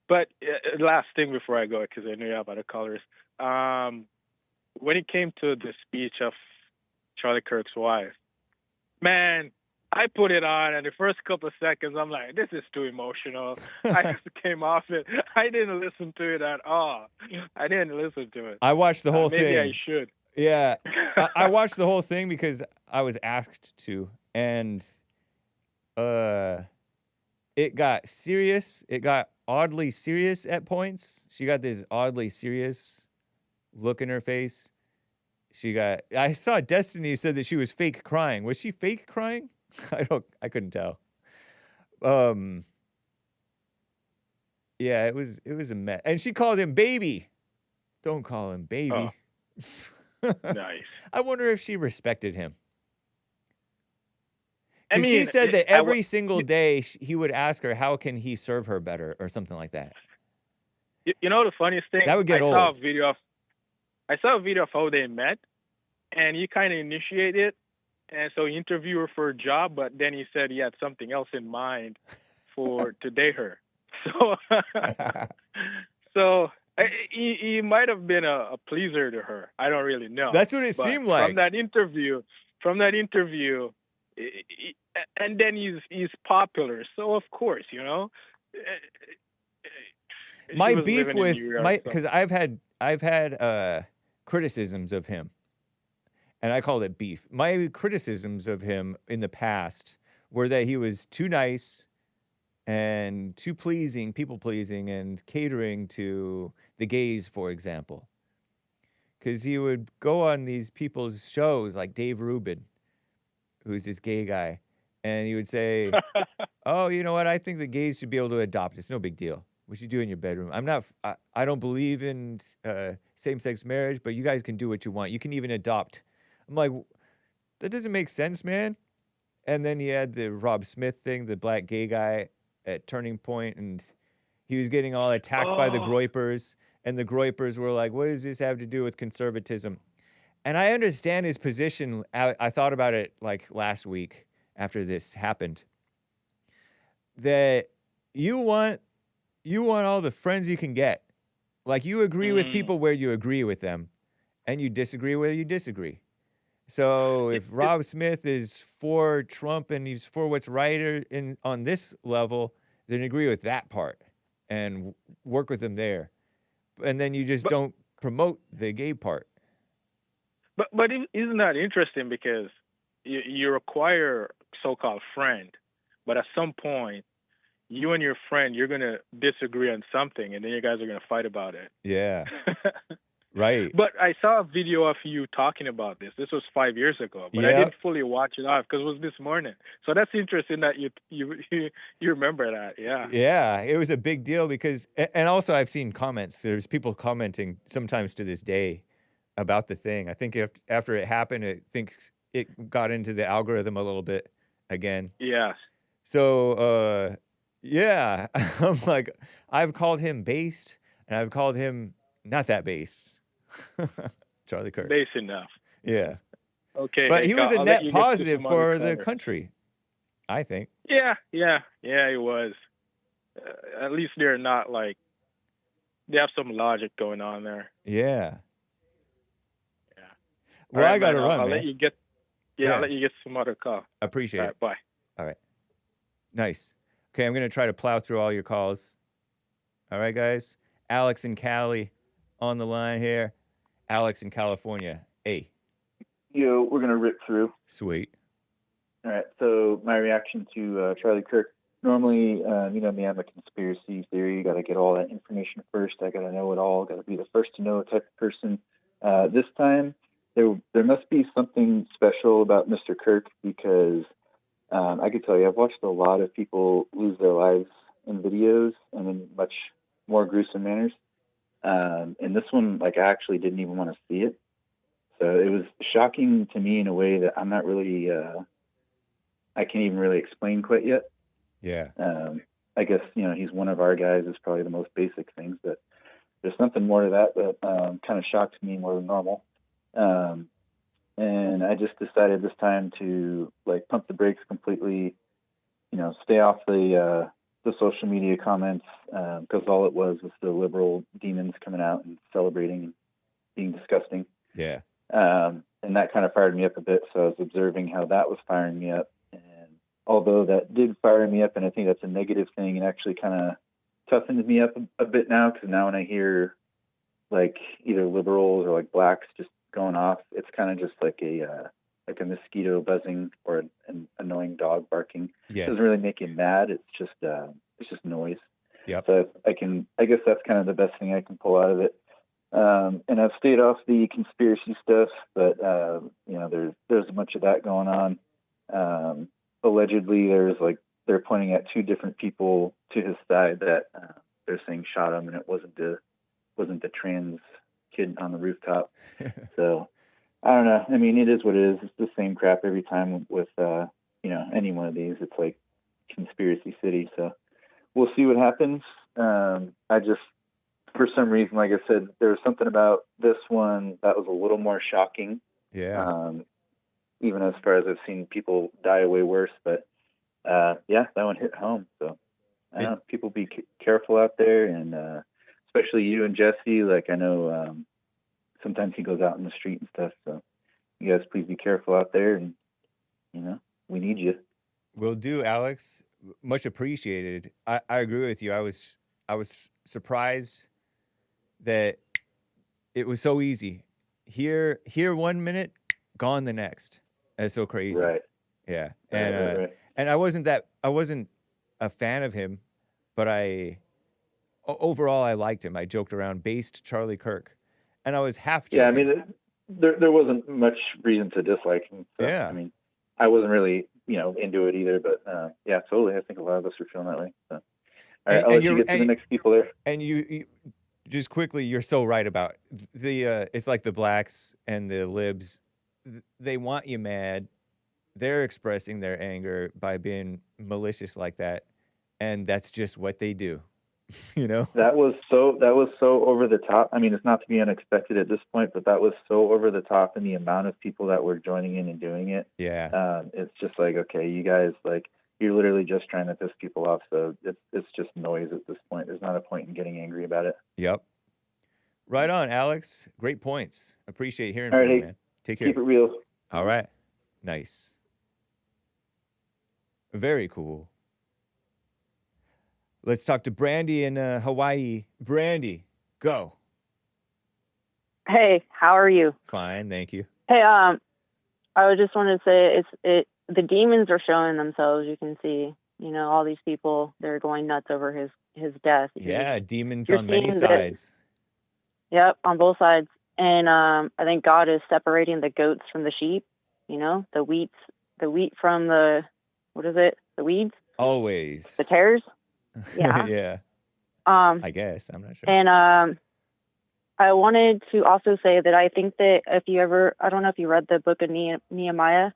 But last thing before I go, because I know you have other callers. When it came to the speech of Charlie Kirk's wife, man, I put it on, and the first couple of seconds, I'm like, this is too emotional. I just came off it. I didn't listen to it at all. I didn't listen to it. I watched the whole thing. Maybe I should. Yeah. I watched the whole thing because I was asked to, and it got serious. It got oddly serious at points. She got this oddly serious look in her face. I saw Destiny said that she was fake crying. Was she fake crying? I couldn't tell. Yeah, it was a mess. And she called him baby. Don't call him baby. Oh. Nice. I wonder if she respected him. I mean, she said that every single day he would ask her, how can he serve her better, or something like that. You know the funniest thing? That would get old. I saw a video of how they met, and he kind of initiated, and so he interviewed her for a job, but then he said he had something else in mind to date her. So he might have been a pleaser to her. I don't really know. That's what it seemed like. From that interview, and then he's popular, so of course, my beef with because I've had criticisms of him, and I called it beef. My criticisms of him in the past were that he was too nice and too pleasing, people pleasing, and catering to the gays, for example. Because he would go on these people's shows like Dave Rubin, who's this gay guy, and he would say, oh, you know what? I think the gays should be able to adopt. It's no big deal. What you do in your bedroom. I don't believe in same-sex marriage, but you guys can do what you want. You can even adopt. I'm like, that doesn't make sense, man. And then he had the Rob Smith thing, the black gay guy at Turning Point, and he was getting all attacked by the Groypers, and the Groypers were like, what does this have to do with conservatism? And I understand his position. I thought about it like last week after this happened. That you want all the friends you can get. Like, you agree with people where you agree with them, and you disagree where you disagree. So if Rob Smith is for Trump and he's for what's right on this level, then agree with that part and work with him there. And then you just don't promote the gay part. But isn't that interesting? Because you require so-called friend, but at some point, you and your friend, you're going to disagree on something, and then you guys are going to fight about it. Yeah. Right. But I saw a video of you talking about this. This was 5 years ago, but I didn't fully watch it off because it was this morning. So that's interesting that you remember that. Yeah. Yeah, it was a big deal because, and also I've seen comments. There's people commenting sometimes to this day about the thing. I think after it happened, I think it got into the algorithm a little bit again. Yeah. So, yeah, I'm like, I've called him based, and I've called him not that based. Charlie Kirk. Base enough. Yeah. Okay. But he was a net positive for the country. I think. Yeah, it was. At least they're not like, they have some logic going on there. Yeah. Yeah. Well, All right, I got to man, run, I'll man. let you get. I'll let you get some other call. Appreciate All it. right, bye. All right. Nice. Okay, I'm going to try to plow through all your calls. All right, guys. Alex and Cali on the line here. Alex in California. Hey. Yo, we're going to rip through. Sweet. All right, so my reaction to Charlie Kirk. Normally, you know me, I'm a conspiracy theory. You got to get all that information first. I got to know it all. Got to be the first to know type of person. This time, there must be something special about Mr. Kirk because I could tell you, I've watched a lot of people lose their lives in videos and in much more gruesome manners. And this one, like, I actually didn't even want to see it. So it was shocking to me in a way that I'm not really, I can't even really explain quite yet. Yeah. I guess, you know, he's one of our guys is probably the most basic things, but there's something more to that kind of shocked me more than normal. And I just decided this time to like pump the brakes completely, you know, stay off the social media comments, because all it was the liberal demons coming out and celebrating and being disgusting. Yeah. And that kind of fired me up a bit. So I was observing how that was firing me up. And although that did fire me up, and I think that's a negative thing, it actually kind of toughens me up a bit now, because now when I hear like either liberals or like blacks just going off, it's kind of just like a mosquito buzzing or an annoying dog barking. Yes. It doesn't really make you mad. It's just noise. Yep. So I guess that's kind of the best thing I can pull out of it. And I've stayed off the conspiracy stuff, but you know, there's a bunch of that going on. Allegedly, they're pointing at two different people to his side that they're saying shot him, and it wasn't the trans kid on the rooftop. So I don't know. I mean, it is what it is. It's the same crap every time with you know, any one of these. It's like conspiracy city. So we'll see what happens. I just, for some reason, like I said, there was something about this one that was a little more shocking. Yeah. Even as far as I've seen people die way worse, but yeah, that one hit home. So I don't know, people be careful out there, and especially you and Jesse. Like, I know sometimes he goes out in the street and stuff. So you guys, please be careful out there, and you know, we need you. Will do, Alex. Much appreciated. I agree with you. I was surprised that it was so easy. Here 1 minute, gone the next. That's so crazy. Right. Yeah. And right. And I wasn't a fan of him, but overall I liked him. I joked around, based Charlie Kirk, and I was half joking. Yeah, I mean, there wasn't much reason to dislike him. So, yeah. I mean, I wasn't really, you know, into it either, but yeah, totally. I think a lot of us are feeling that way. So, all right, I'll let you get to the next people there. And you just quickly, you're so right about the. It's like the blacks and the libs. They want you mad. They're expressing their anger by being malicious like that, and that's just what they do. You know, that was so over the top. I mean, it's not to be unexpected at this point, but that was so over the top in the amount of people that were joining in and doing it. Yeah. It's just like, okay, you guys, like, you're literally just trying to piss people off. So it's just noise at this point. There's not a point in getting angry about it. Yep. Right on, Alex. Great points. Appreciate hearing All from right, you, man. Take care. Keep it real. All right. Nice. Very cool. Let's talk to Brandi in Hawaii. Brandi, go. Hey, how are you? Fine, thank you. Hey, I was just wanted to say the demons are showing themselves. You can see, you know, all these people, they're going nuts over his death. Yeah, demons You're on many seeing sides. Yep, on both sides. And I think God is separating the goats from the sheep, you know, the wheat from the, what is it? The weeds? Always. The tares? Yeah. Yeah. I guess. I'm not sure. And I wanted to also say that I think that if you ever, I don't know if you read the book of Nehemiah.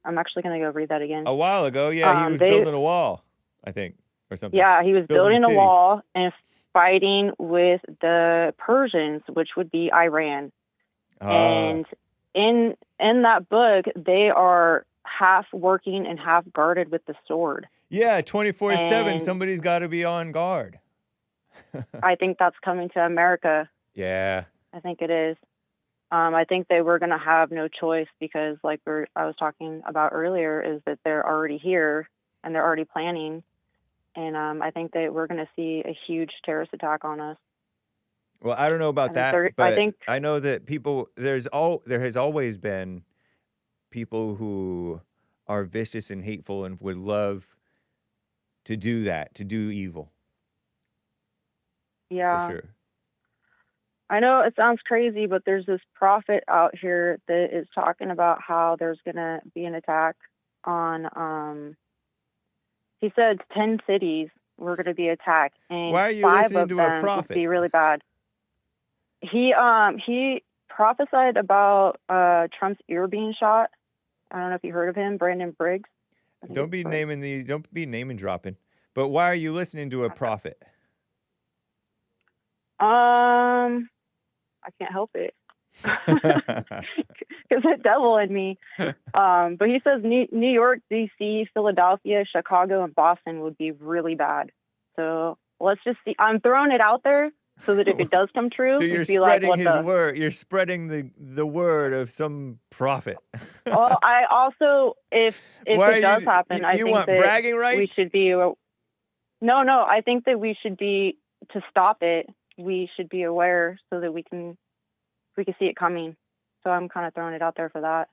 I'm actually going to go read that again. A while ago, yeah, he was building a wall, I think, or something. Yeah, he was building a city. wall and fighting with the Persians, which would be Iran. And in that book, they are half working and half guarded with the sword. Yeah, 24/7. And Somebody's got to be on guard. I think that's coming to America. Yeah. I think it is. I think they were going to have no choice because, like I was talking about earlier, is that they're already here and they're already planning. And I think that we're going to see a huge terrorist attack on us. Well, I don't know about that, I but think I know that there has always been people who are vicious and hateful and would love to do that, to do evil. Yeah. For sure. I know it sounds crazy, but there's this prophet out here that is talking about how there's going to be an attack on, he said 10 cities were going to be attacked, and Why are you 5 listening of to a them prophet? would be really bad. He prophesied about Trump's ear being shot. I don't know if you heard of him, Brandon Briggs. Don't be naming dropping. But why are you listening to a prophet? I can't help it. Because the devil in me. But he says New York, D.C., Philadelphia, Chicago, and Boston would be really bad. So let's just see. I'm throwing it out there so that if it does come true, So you're we'd be like, spreading what his the? word. You're spreading the word of some prophet. Well, I also, if Why it does you- happen, you I think want that bragging we rights? should be. No, I think that we should be, to stop it, we should be aware so that we can see it coming. So I'm kind of throwing it out there for that.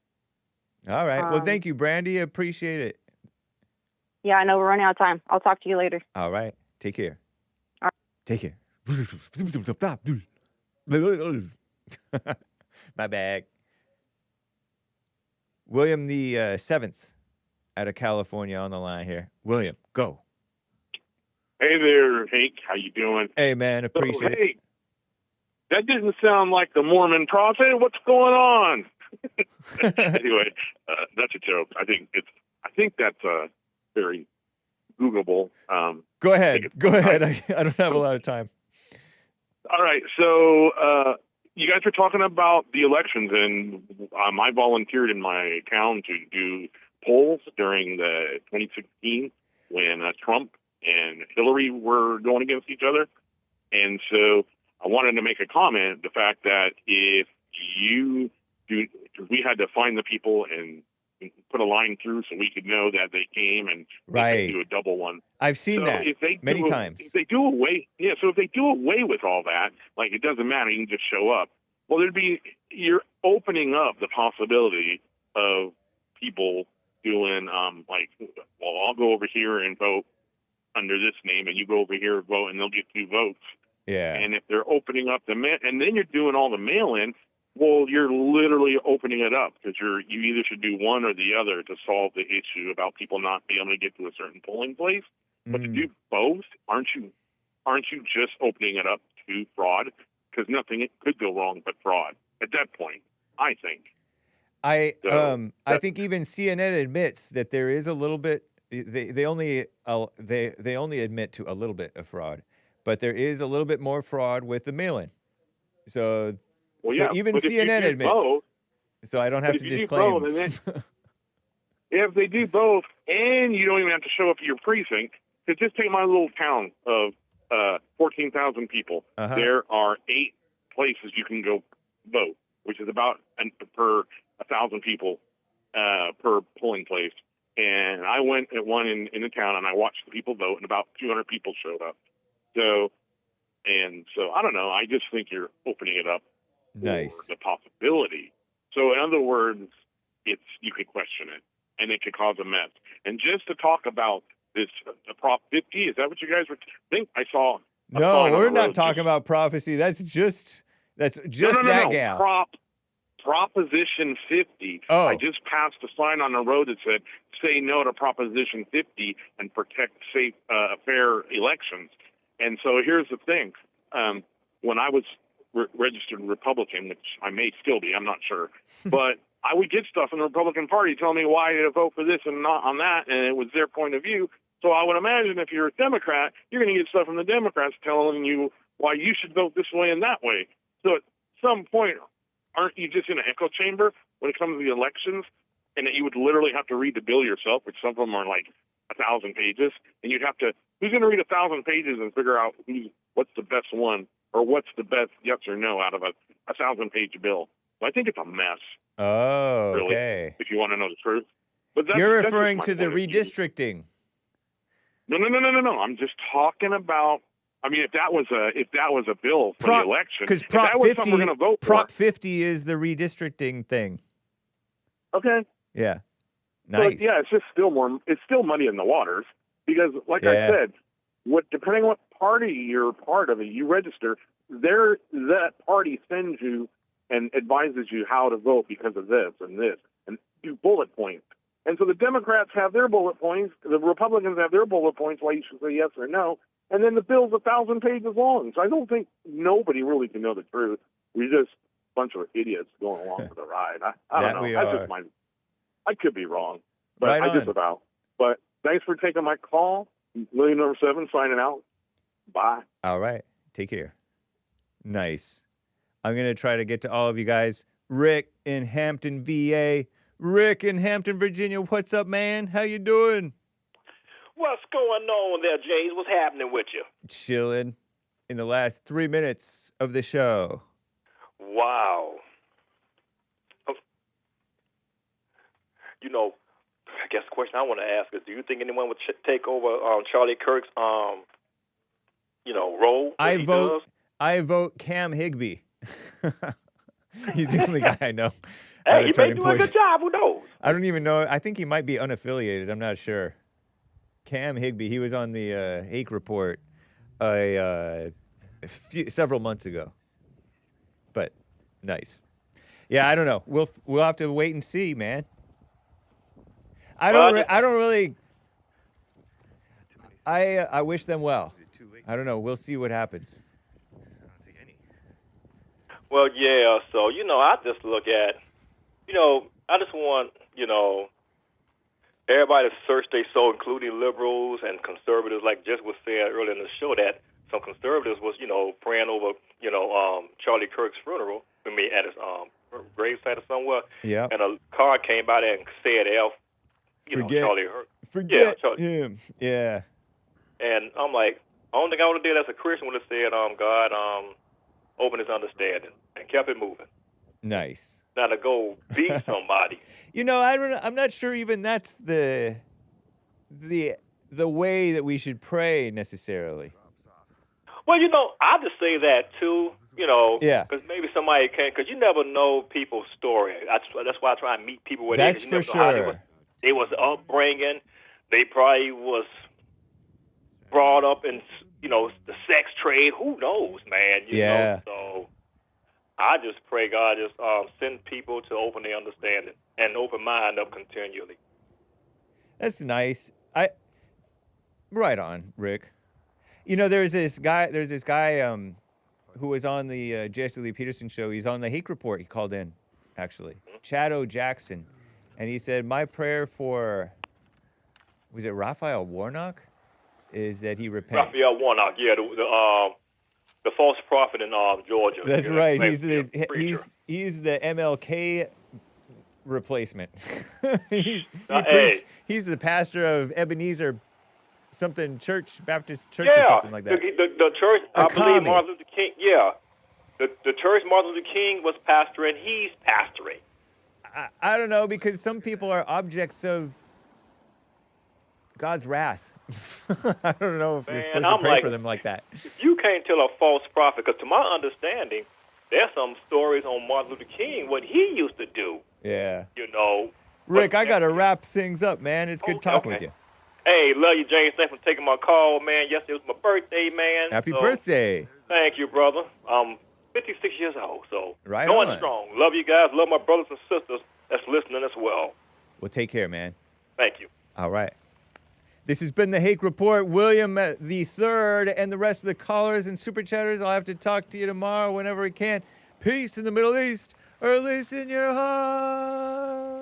All right. Well, thank you, Brandy. Appreciate it. Yeah, I know we're running out of time. I'll talk to you later. All right. Take care. All right. Take care. My bag. William the 7th out of California on the line here. William, go. Hey there, Hank. How you doing? Hey, man. Appreciate it. Hey, that didn't sound like the Mormon prophet. What's going on? Anyway, that's a joke. I think that's very Googleable. Go ahead. Go ahead. I don't have a lot of time. All right. So you guys were talking about the elections, and I volunteered in my town to do polls during the 2016 when Trump and Hillary were going against each other. And so I wanted to make a comment, the fact that if you do, we had to find the people and put a line through so we could know that they came, and Right. do a double one. I've seen that if they many do, times. If they do away, so if they do away with all that, like it doesn't matter, you can just show up. Well, you're opening up the possibility of people doing well, I'll go over here and vote under this name, and you go over here and vote, and they'll get 2 votes. Yeah. And if they're opening up and then you're doing all the mail-in, well, you're literally opening it up because you either should do one or the other to solve the issue about people not being able to get to a certain polling place. But to do both, aren't you just opening it up to fraud? Because nothing could go wrong but fraud at that point, I think. I think even CNN admits that there is a little bit. They only admit to a little bit of fraud, but there is a little bit more fraud with the mail-in. So, even CNN admits. Both, so I don't have to disclaim. If they do both, and you don't even have to show up at your precinct, to just take my little town of 14,000 people, there are 8 places you can go vote, which is about per 1,000 people per polling place. And I went at one in the town, and I watched the people vote, and about 200 people showed up. So I don't know. I just think you're opening it up for the possibility. So in other words, you could question it, and it could cause a mess. And just to talk about this Prop 50, is that what you guys were? I saw. No, we're not talking about prophecy. That's just that gal. Proposition 50. Oh. I just passed a sign on the road that said, "Say no to Proposition 50 and protect safe, fair elections." And so here's the thing. When I was registered Republican, which I may still be, I'm not sure, but I would get stuff in the Republican Party telling me why to vote for this and not on that, and it was their point of view. So I would imagine if you're a Democrat, you're going to get stuff from the Democrats telling you why you should vote this way and that way. So at some point, aren't you just in an echo chamber when it comes to the elections? and that you would literally have to read the bill yourself, which some of them are like 1,000 pages, and you'd have to, who's going to read 1,000 pages and figure out what's the best one or what's the best yes or no out of a 1,000-page bill? So I think it's a mess. Oh, really, okay. if you want to know the truth. But You're referring to the redistricting. No. I'm just talking about. I mean, if that was a bill for the election, because Prop 50, we're going to vote Prop 50 is the redistricting thing. Okay. Yeah. Nice. So, yeah, it's just still money in the waters because, like I said, depending on what party you're part of, you register. That party sends you and advises you how to vote because of this and do bullet points. And so the Democrats have their bullet points, the Republicans have their bullet points why you should say yes or no, and then the bill's 1,000 pages long. So I don't think nobody really can know the truth. We're just a bunch of idiots going along for the ride. I don't know. That's just I could be wrong, but I just about. But thanks for taking my call. William number 7 signing out. Bye. All right. Take care. Nice. I'm going to try to get to all of you guys. Rick in Hampton, VA. Rick in Hampton, Virginia. What's up, man? How you doing? What's going on there, James? What's happening with you? Chilling in the last 3 minutes of the show. Wow. You know, I guess the question I want to ask is, do you think anyone would take over Charlie Kirk's, role? I vote Cam Higbee. He's the only guy I know. Hey, he may do a good job. Who knows? I don't even know. I think he might be unaffiliated. I'm not sure. Cam Higbee. He was on the Hake Report several months ago. But nice. Yeah, I don't know. We'll have to wait and see, man. I wish them well. I don't know. We'll see what happens. Well, yeah. So I just look at. I just want, everybody to search their soul, including liberals and conservatives, like Jess was saying earlier in the show, that some conservatives was, praying over, Charlie Kirk's funeral, at his gravesite or somewhere. Yeah. And a car came by there and said, Charlie Kirk. Forget him. Yeah. And I'm like, I don't think I would have did as a Christian would have said, God, open his understanding and kept it moving. Nice. Not to go beat somebody. I'm not sure even that's the way that we should pray necessarily. Well, I'll just say that too. Yeah. Because maybe somebody can. Because you never know people's story. That's why I try and meet people where that's they. That's for sure. They was upbringing. They probably was brought up in the sex trade. Who knows, man? You know? So I just pray God just send people to open their understanding and open mind up continually. That's nice. Right on, Rick. There's this guy who was on the Jesse Lee Peterson show. He's on the Hake Report. He called in, actually. Chado Jackson. And he said, my prayer for, was it Raphael Warnock? Is that he repents. Raphael Warnock, yeah, the false prophet in Georgia. That's right. He's the MLK replacement. he's the pastor of Ebenezer something church, Baptist church or something like that. The church, I believe Martin Luther King, the church Martin Luther King was pastoring, he's pastoring. I don't know, because some people are objects of God's wrath. I don't know if you're supposed to pray for them like that. You can't tell a false prophet, because to my understanding, there's some stories on Martin Luther King, what he used to do. Yeah. Rick, I got to wrap things up, man. It's good talking with you. Hey, love you, James. Thanks for taking my call, man. Yesterday was my birthday, man. Happy birthday. Thank you, brother. I'm 56 years old, so right going on. strong. Love you guys. Love my brothers and sisters that's listening as well. Well, take care, man. Thank you. All right. This has been the Hake Report. William the Third and the rest of the callers and super chatters. I'll have to talk to you tomorrow whenever we can. Peace in the Middle East, or at least in your heart.